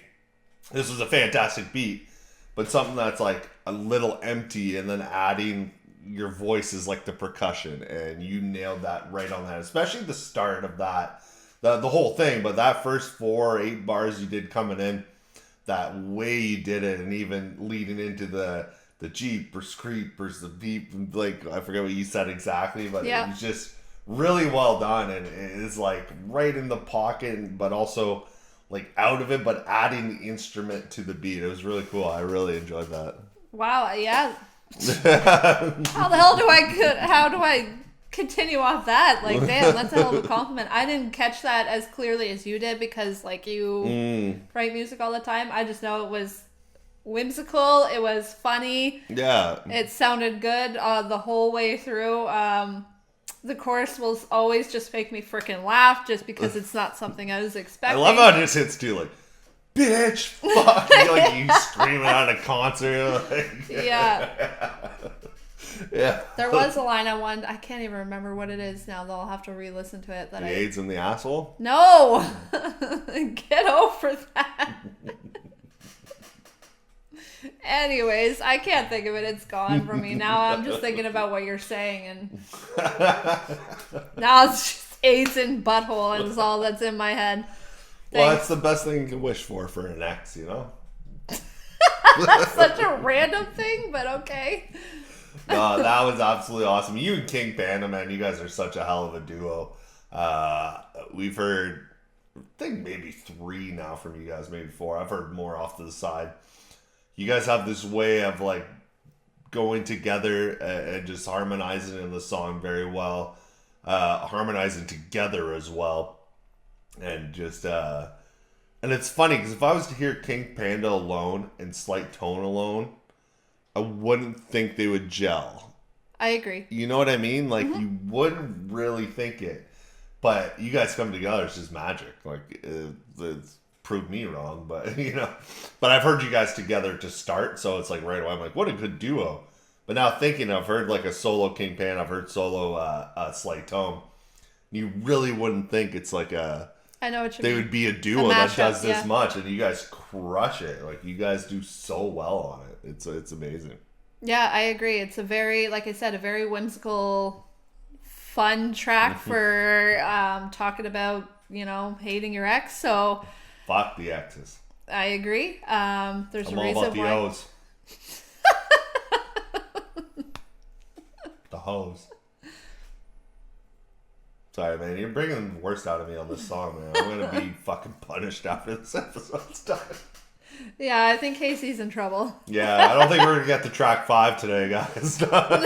Speaker 2: this was a fantastic beat, but something that's like a little empty, and then adding your voice is like the percussion, and you nailed that right on that. Especially the start of that, the whole thing. But that first 4 or 8 bars you did coming in, that way you did it, and even leading into the Jeepers Creepers, the beep, like I forget what you said exactly, but it was just really well done, and it's like right in the pocket, but also like out of it, but adding the instrument to the beat. It was really cool. I really enjoyed that.
Speaker 3: Wow, yeah. How do I continue off that? Like, damn, that's a hell of a compliment. I didn't catch that as clearly as you did because, like, you write music all the time. I just know it was whimsical. It was funny.
Speaker 2: Yeah.
Speaker 3: It sounded good the whole way through. The chorus will always just make me freaking laugh just because it's not something I was expecting.
Speaker 2: I love how it just hits too, like, bitch, fuck, like you screaming at a concert. Like,
Speaker 3: yeah.
Speaker 2: Yeah.
Speaker 3: There was a line I can't even remember what it is now, though I'll have to re-listen to it.
Speaker 2: The AIDS in the asshole?
Speaker 3: No! Get over that. Anyways, I can't think of it. It's gone from me. Now I'm just thinking about what you're saying, and now it's just AIDS in butthole, and it's all that's in my head.
Speaker 2: Well, that's the best thing you can wish for an ex, you know?
Speaker 3: That's such a random thing, but okay.
Speaker 2: No, that was absolutely awesome. You and King Panda, man, you guys are such a hell of a duo. We've heard, I think maybe 3 now from you guys, maybe 4. I've heard more off to the side. You guys have this way of like going together and just harmonizing in the song very well, harmonizing together as well, and just and it's funny because if I was to hear King Panda alone and SLIGHTtONE alone, I wouldn't think they would gel.
Speaker 3: I agree.
Speaker 2: You know what I mean? Like you wouldn't really think it, but you guys come together, it's just magic. Like it's proved me wrong, but you know, but I've heard you guys together to start, so it's like right away I'm like, what a good duo. But now thinking, I've heard like a solo King Pan, I've heard solo SLIGHTtONE. You really wouldn't think it's like
Speaker 3: I know what you
Speaker 2: they
Speaker 3: mean.
Speaker 2: would be a duo that does this much, and you guys crush it. Like you guys do so well on it. It's amazing.
Speaker 3: Yeah, I agree. It's a very, like I said, a very whimsical, fun track for talking about, you know, hating your ex. So
Speaker 2: fuck the exes.
Speaker 3: I agree. There's
Speaker 2: I'm
Speaker 3: a
Speaker 2: all
Speaker 3: reason
Speaker 2: about the
Speaker 3: why.
Speaker 2: O's. The hose. Sorry, man. You're bringing the worst out of me on this song, man. I'm going to be fucking punished after this episode's done.
Speaker 3: Yeah, I think Casey's in trouble.
Speaker 2: Yeah, I don't think we're going to get to track 5 today, guys.
Speaker 3: But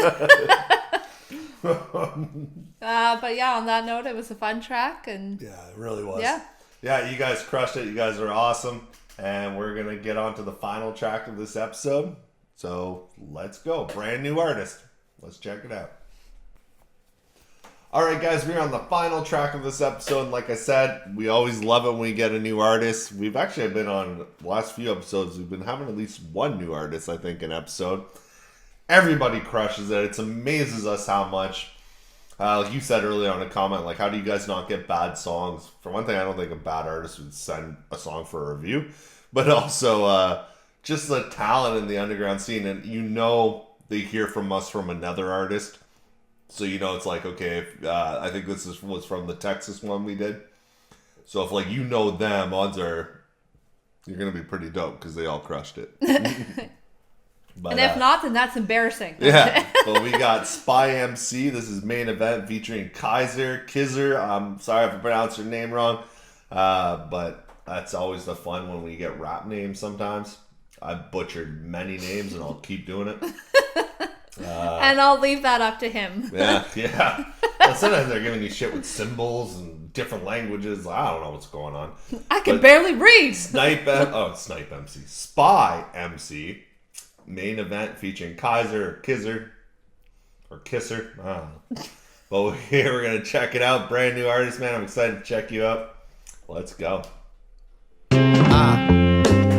Speaker 3: yeah, on that note, it was a fun track. And
Speaker 2: yeah, it really was.
Speaker 3: Yeah.
Speaker 2: Yeah, you guys crushed it. You guys are awesome. And we're going to get on to the final track of this episode. So let's go. Brand new artist. Let's check it out. Alright guys, we're on the final track of this episode. And like I said, we always love it when we get a new artist. We've actually been on the last few episodes, we've been having at least one new artist, I think, an episode. Everybody crushes it. It amazes us how much. Like you said earlier on a comment, like, how do you guys not get bad songs? For one thing, I don't think a bad artist would send a song for a review. But also, just the talent in the underground scene. And you know they hear from us from another artist. So you know it's like, okay, if, I think this was from the Texas one we did. So if, like, you know them, odds are you're going to be pretty dope because they all crushed it. But,
Speaker 3: and if not, then that's embarrassing.
Speaker 2: Yeah. But we got Spy MC. This is Main Event featuring Kizzer. I'm sorry if I pronounced your name wrong. But that's always the fun when we get rap names sometimes. I've butchered many names and I'll keep doing it.
Speaker 3: And I'll leave that up to him.
Speaker 2: Yeah. But sometimes they're giving you shit with symbols and different languages. I don't know what's going on.
Speaker 3: I can barely read.
Speaker 2: Snype MC. Spy MC. Main Event featuring Kizzer. Or Kisser. I don't know. But here we're going to check it out. Brand new artist, man. I'm excited to check you out. Let's go.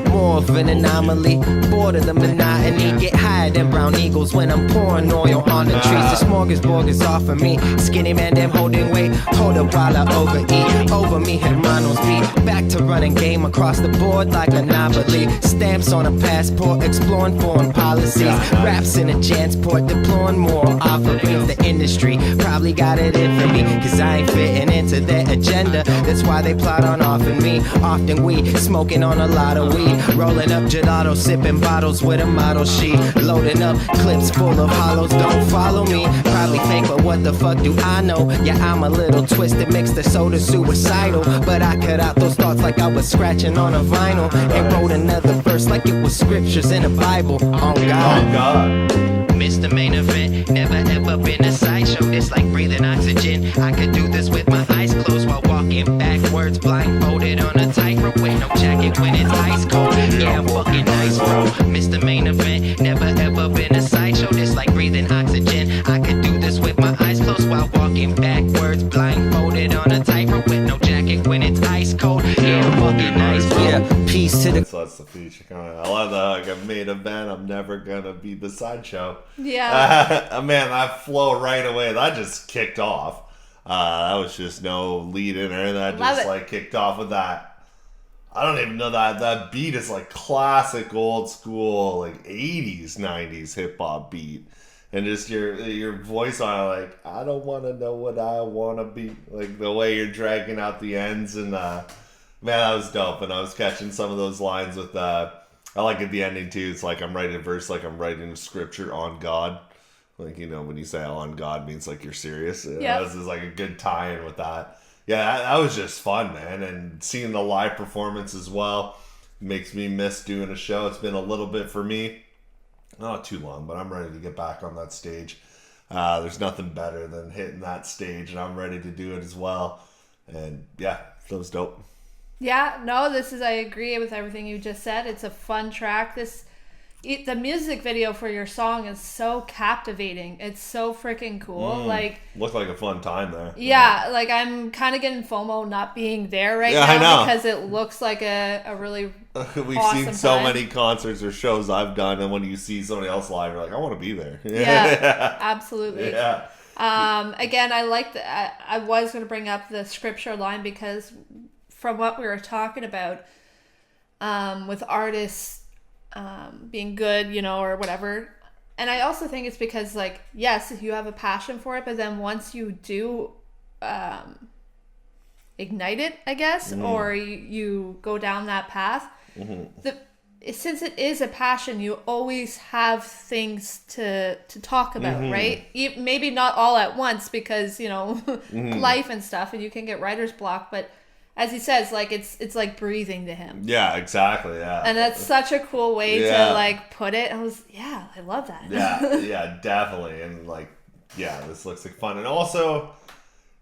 Speaker 12: More of an anomaly, bored of the monotony. Get higher than brown eagles when I'm pouring oil on the trees. The smorgasbord is off of me. Skinny man, them holding weight. Hold up while I overeat. Over me, hermanos beat. Back to running game across the board like a novelty. Stamps on a passport, exploring foreign policies. Raps in a transport, deploying more offerings. The industry probably got it in for me, cause I ain't fitting into their agenda. That's why they plot on offing me. Often we smoking on a lot of weed. Rolling up gelato, sipping bottles with a model sheet. Loading up clips full of hollows, don't follow me. Probably fake, but what the fuck do I know? Yeah, I'm a little twisted, mixed the soda suicidal. But I cut out those thoughts like I was scratching on a vinyl. And wrote another verse like it was scriptures in the Bible. Oh God. Missed the main event, never ever been a sideshow. It's like breathing oxygen. I could do this with my eyes closed while walking backwards, blindfolded on a tightrope with no jacket when it's ice cold. Yeah, I'm fucking nice, bro. Missed the main event, never ever been a sideshow. It's like breathing oxygen. I could do this with my eyes closed while walking backwards, blindfolded on a tightrope with no jacket when it's ice cold. Yeah, I'm fucking nice, bro. Yeah, peace to the.
Speaker 2: So that's the feature. I love that. Like, I made a band. I'm never gonna be the sideshow.
Speaker 3: Yeah.
Speaker 2: Man, that flow right away. That just kicked off. That was just no lead in or that just like kicked off with that. I don't even know that beat is like classic old school like 80s 90s hip hop beat. And just your voice on it, like, I don't want to know what I want to be. Like the way you're dragging out the ends and man, that was dope. And I was catching some of those lines with I like at the ending too. It's like I'm writing a verse like I'm writing a scripture on God. Like, you know, when you say on God means like you're serious. Yeah, this is like a good tie-in with that. Yeah, that was just fun, man. And seeing the live performance as well makes me miss doing a show. It's been a little bit for me. Not too long, but I'm ready to get back on that stage. There's nothing better than hitting that stage, and I'm ready to do it as well. And yeah, that was dope.
Speaker 3: Yeah, no, I agree with everything you just said. It's a fun track. The music video for your song is so captivating. It's so freaking cool.
Speaker 2: Looked like a fun time there.
Speaker 3: Yeah, like I'm kind of getting FOMO not being there right now.
Speaker 2: I know.
Speaker 3: Because it looks like a really
Speaker 2: We've
Speaker 3: awesome
Speaker 2: seen so
Speaker 3: time.
Speaker 2: many concerts or shows I've done, and when you see somebody else live, you're like, I want to be there.
Speaker 3: Yeah, absolutely.
Speaker 2: Yeah.
Speaker 3: Again, I like I was going to bring up the scripture line because from what we were talking about with artists being good, you know, or whatever. And I also think it's because, like, yes, you have a passion for it, but then once you do ignite it, I guess, or you go down that path, since it is a passion, you always have things to talk about, right? Maybe not all at once because, you know, life and stuff, and you can get writer's block, but as he says, like, it's like breathing to him.
Speaker 2: Yeah, exactly, yeah.
Speaker 3: And that's such a cool way to, like, put it. I love that.
Speaker 2: Yeah, definitely. And, like, yeah, this looks like fun. And also,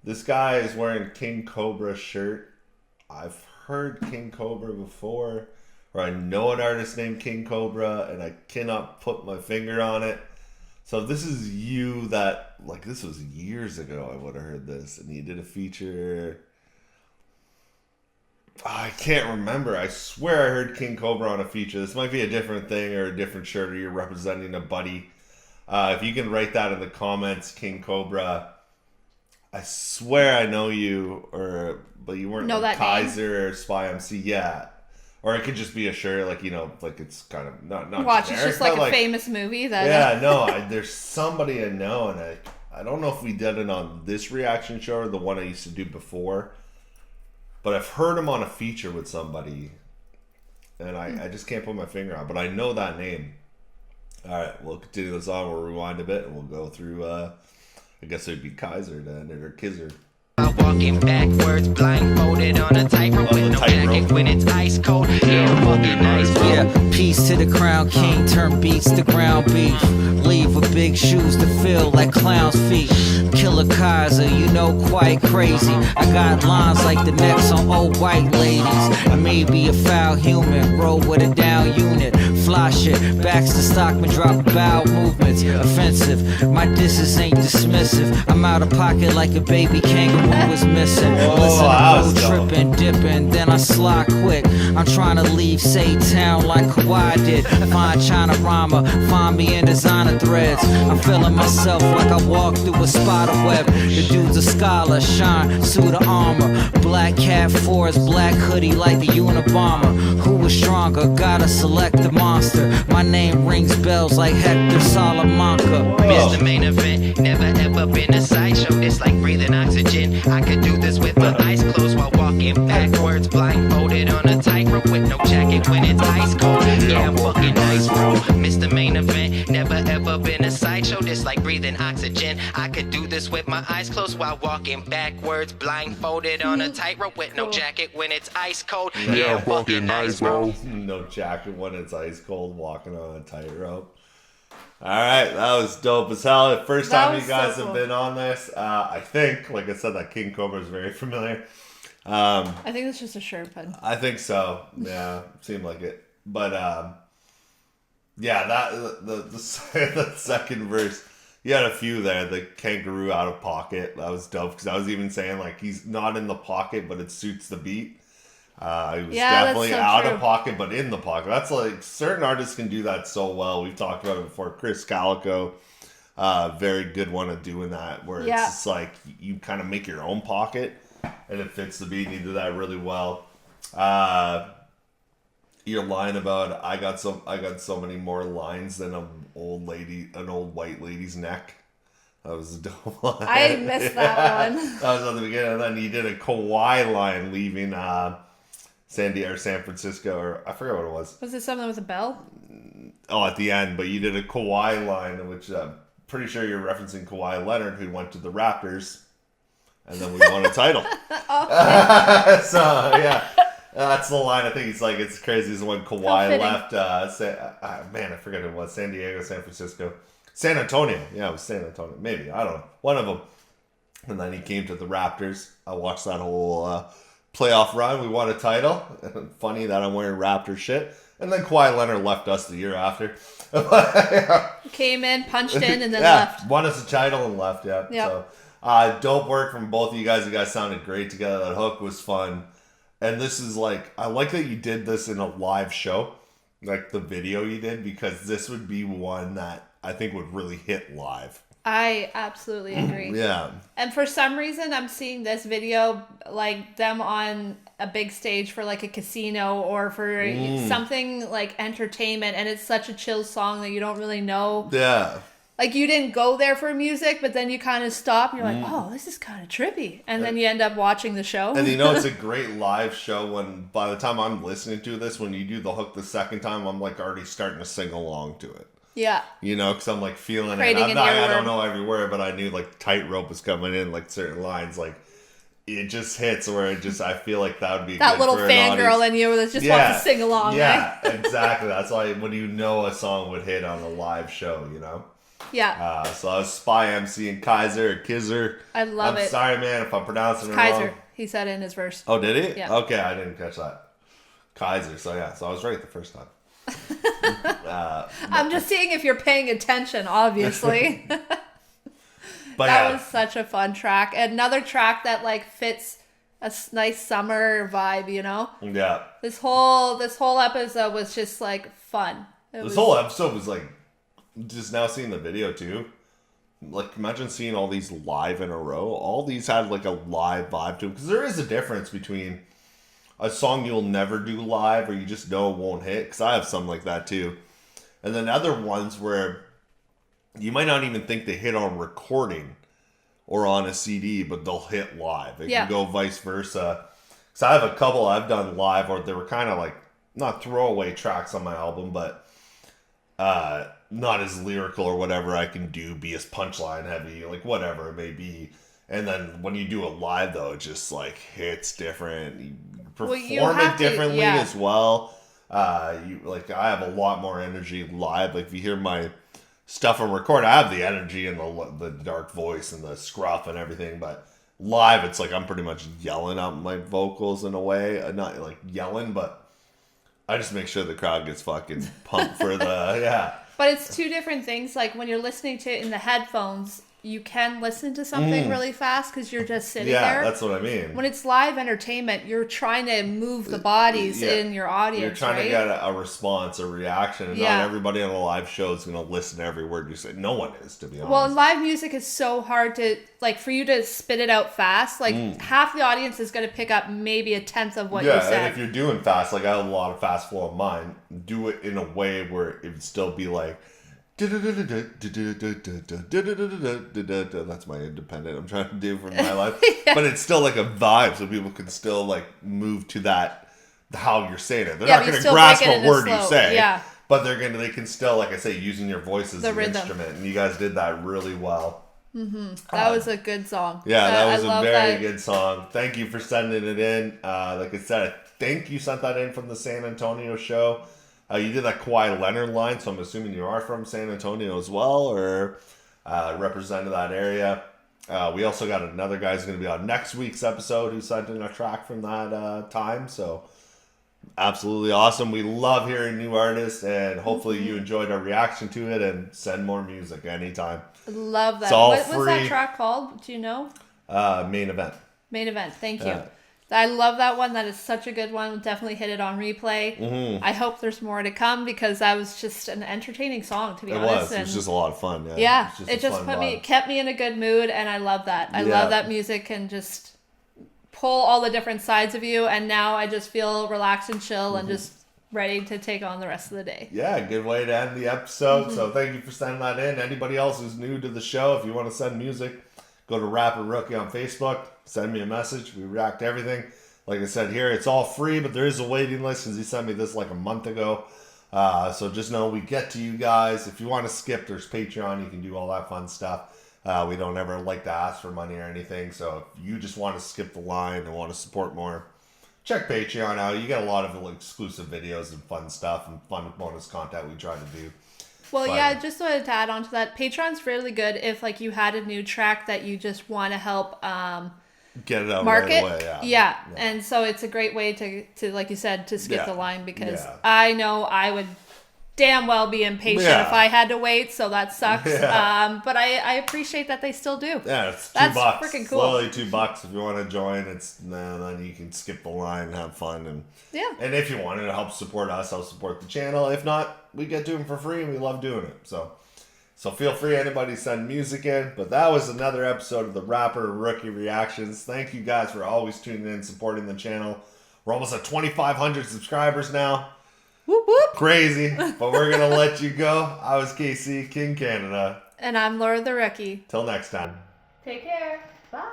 Speaker 2: this guy is wearing King Cobra's shirt. I've heard King Cobra before, or I know an artist named King Cobra, and I cannot put my finger on it. So this is you that, like, this was years ago I would have heard this, and you did a feature. I can't remember. I swear I heard King Cobra on a feature. This might be a different thing or a different shirt, or you're representing a buddy. If you can write that in the comments, King Cobra. I swear I know you, but you weren't like Kaiser or Spy MC. Yeah. Or it could just be a shirt, like, you know, like it's kind of not
Speaker 3: Watch,
Speaker 2: generic,
Speaker 3: it's just like a famous movie.
Speaker 2: There's somebody I know, and I don't know if we did it on this reaction show or the one I used to do before. But I've heard him on a feature with somebody, and I just can't put my finger on it, but I know that name. All right, we'll continue this on. We'll rewind a bit, and we'll go through, I guess it would be Kaiser then, or Kizzer.
Speaker 12: Walking backwards, blindfolded on a tightrope with no jacket when it's ice cold. Yeah, fucking nice, bro. Yeah, peace to the crown king, turn beats to ground beef. Leave with big shoes to fill like clown's feet. Killer Kaiser, you know, quite crazy. I got lines like the necks on old white ladies. I may be a foul human, roll with a down unit. Fly shit, Baxter Stockman drop bowel movements. Offensive, my disses ain't dismissive. I'm out of pocket like a baby kangaroo was missing. Listen, I'm tripping, dipping, then I slide quick. I'm trying to leave Say Town like Kawhi did. Find China Rama, find me in designer threads. I'm feeling myself like I walk through a spider web. The dude's a scholar, shine, suit of armor. Black Cat Forest, black hoodie like the Unabomber. Who was stronger? Gotta select the monster. My name rings bells like Hector Salamanca. Missed the main event, never ever been a sideshow. It's like breathing oxygen. I could do this with my eyes clothes while walking backwards, blindfolded on a tightrope with no jacket when it's ice cold. Yeah, I'm fucking nice, bro. Missed the main event, never ever been a sideshow. This like breathing oxygen. I could do this with my eyes closed while walking backwards, blindfolded on a tightrope with no jacket when it's ice cold. Yeah, I'm fucking nice, bro.
Speaker 2: No jacket when it's ice cold, walking on a tightrope. All right, that was dope as hell. The first time you guys have been on this, I think, like I said, that King Cobra is very familiar.
Speaker 3: I think it's just a shirt pun.
Speaker 2: I think so. Yeah, seemed like it. But yeah, that the second verse, you had a few there. The kangaroo out of pocket, that was dope because I was even saying like he's not in the pocket, but it suits the beat. He was definitely out of pocket, but in the pocket. That's like certain artists can do that so well. We've talked about it before. Chris Calico, very good one at doing that, where it's just like you kind of make your own pocket and it fits the beat. And you do that really well. Your line about I got so many more lines than an old white lady's neck. That was a dope line.
Speaker 3: I missed that one.
Speaker 2: That was at the beginning, and then you did a Kawhi line leaving San Francisco, or I forgot what it was.
Speaker 3: Was it something with a bell?
Speaker 2: Oh, at the end, but you did a Kawhi line, which I'm pretty sure you're referencing Kawhi Leonard, who went to the Raptors, and then we won a title. So yeah, that's the line. I think he's like, it's crazy. Is when Kawhi left. Man, I forget who it was. San Diego, San Francisco, San Antonio. Yeah, it was San Antonio. Maybe, I don't know. One of them. And then he came to the Raptors. I watched that whole playoff run. We won a title. Funny that I'm wearing Raptor shit. And then Kawhi Leonard left us the year after.
Speaker 3: Came in, punched in, and then left.
Speaker 2: Won us a title and left. Yeah.
Speaker 3: Yep.
Speaker 2: So dope work from both of you guys. You guys sounded great together. That hook was fun. And this is like, I like that you did this in a live show, like the video you did, because this would be one that I think would really hit live.
Speaker 3: I absolutely agree.
Speaker 2: Yeah.
Speaker 3: And for some reason, I'm seeing this video, like them on a big stage for like a casino or for something like entertainment. And it's such a chill song that you don't really know.
Speaker 2: Yeah.
Speaker 3: Like you didn't go there for music, but then you kind of stop and you're like, oh, this is kind of trippy. And then you end up watching the show.
Speaker 2: And you know, it's a great live show when by the time I'm listening to this, when you do the hook the second time, I'm like already starting to sing along to it.
Speaker 3: Yeah.
Speaker 2: You know, because I'm like feeling
Speaker 3: Creating
Speaker 2: it. I don't know every word, but I knew like tightrope was coming in, like certain lines, like it just hits where I feel like that would be
Speaker 3: that
Speaker 2: good
Speaker 3: little
Speaker 2: for
Speaker 3: fangirl in you that just wants to sing along.
Speaker 2: Yeah, exactly. That's why when you know a song would hit on a live show, you know?
Speaker 3: Yeah.
Speaker 2: So I was Spy MC and Kaiser or Kizzer.
Speaker 3: I love it.
Speaker 2: I'm sorry, man, if I'm pronouncing it
Speaker 3: Kaiser.
Speaker 2: wrong.
Speaker 3: He said it in his verse.
Speaker 2: Oh, did he?
Speaker 3: Yeah.
Speaker 2: Okay, I didn't catch that. Kaiser. So yeah, so I was right the first time.
Speaker 3: I'm just seeing if you're paying attention, obviously.
Speaker 2: But
Speaker 3: that was such a fun track. Another track that like fits a nice summer vibe, you know?
Speaker 2: Yeah.
Speaker 3: This whole episode was just like fun.
Speaker 2: Whole episode was like, just now seeing the video too. Like imagine seeing all these live in a row. All these had like a live vibe to them, because there is a difference between a song you'll never do live or you just know it won't hit, because I have some like that too. And then other ones where you might not even think they hit on recording or on a CD, but they'll hit live. It can go vice versa. Because I have a couple I've done live where they were kind of like, not throwaway tracks on my album, but not as lyrical or whatever I can do, be as punchline heavy, like whatever it may be. And then when you do it live, though, it just like hits different. You perform it differently as well. You like, I have a lot more energy live. Like if you hear my stuff on record, I have the energy and the dark voice and the scruff and everything. But live, it's like I'm pretty much yelling out my vocals in a way. Not like yelling, but I just make sure the crowd gets fucking pumped for the
Speaker 3: But it's two different things. Like when you're listening to it in the headphones, you can listen to something really fast because you're just sitting there.
Speaker 2: Yeah, that's what I mean.
Speaker 3: When it's live entertainment, you're trying to move the bodies in your audience.
Speaker 2: You're trying to get a response, a reaction, and not everybody on a live show is going to listen to every word you say. No one is, to be honest.
Speaker 3: Well, live music is so hard to, like, for you to spit it out fast. Like, half the audience is going to pick up maybe a tenth of what you said.
Speaker 2: Yeah, and if you're doing fast, like I have a lot of fast flow of mine, do it in a way where it would still be like That's my independent I'm trying to do for my life. But it's still like a vibe, so people can still like move to that how you're saying it. They're not going to grasp a word you say, but they can still, like I say, using your voice as an instrument. And you guys did that really well.
Speaker 3: That was a good song.
Speaker 2: Yeah, that was a very good song. Thank you for sending it in. Like I said, I think you sent that in from the San Antonio show. You did that Kawhi Leonard line, so I'm assuming you are from San Antonio as well, or represented that area. We also got another guy who's going to be on next week's episode who sent in a track from that time. So absolutely awesome. We love hearing new artists, and hopefully you enjoyed our reaction to it, and send more music anytime.
Speaker 3: Love that.
Speaker 2: It's all
Speaker 3: What's
Speaker 2: free.
Speaker 3: that track called? Do you know?
Speaker 2: Main Event.
Speaker 3: Main Event. Thank you. I love that one. That is such a good one. We'll definitely hit it on replay. I hope there's more to come, because that was just an entertaining song, to be honest.
Speaker 2: It was just a lot of fun.
Speaker 3: It just kept me in a good mood, and I love that. I love that music can just pull all the different sides of you, and now I just feel relaxed and chill and just ready to take on the rest of the day.
Speaker 2: Yeah, good way to end the episode. So thank you for sending that in. Anybody else who's new to the show, if you want to send music, go to Rapper Rookie on Facebook. Send me a message. We react to everything. Like I said here, it's all free, but there is a waiting list because he sent me this like a month ago. So just know we get to you guys. If you want to skip, there's Patreon. You can do all that fun stuff. We don't ever like to ask for money or anything. So if you just want to skip the line and want to support more, check Patreon out. You get a lot of exclusive videos and fun stuff and fun bonus content we try to do.
Speaker 3: Well, yeah, just wanted to add on to that. Patreon's really good if like you had a new track that you just want to help
Speaker 2: get it out
Speaker 3: market.
Speaker 2: Right away.
Speaker 3: Yeah. And so it's a great way to like you said, to skip the line, because I know I would damn well be impatient if I had to wait, so that sucks. But I appreciate that they still do.
Speaker 2: Yeah, it's
Speaker 3: That's
Speaker 2: $2.
Speaker 3: Freaking cool.
Speaker 2: Slowly $2 if you want to join. Then you can skip the line and have fun, and if you want to help support us, help support the channel. If not, we get to them for free, and we love doing it. So feel free, anybody, send music in. But that was another episode of the Rapper Rookie Reactions. Thank you guys for always tuning in, supporting the channel. We're almost at 2,500 subscribers now.
Speaker 3: Whoop whoop.
Speaker 2: Crazy, but we're gonna let you go. I was KC, KingCanada.
Speaker 3: And I'm Laura the Rookie.
Speaker 2: Till next time.
Speaker 3: Take care. Bye.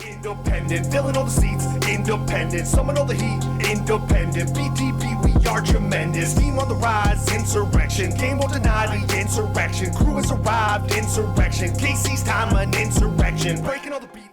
Speaker 1: Independent, filling all the seats. Independent, summon all the heat. Independent, BTB, we are tremendous. Team on the rise, insurrection. Game will deny the insurrection. Crew has arrived, insurrection. KC's time, an insurrection. Breaking all the beats.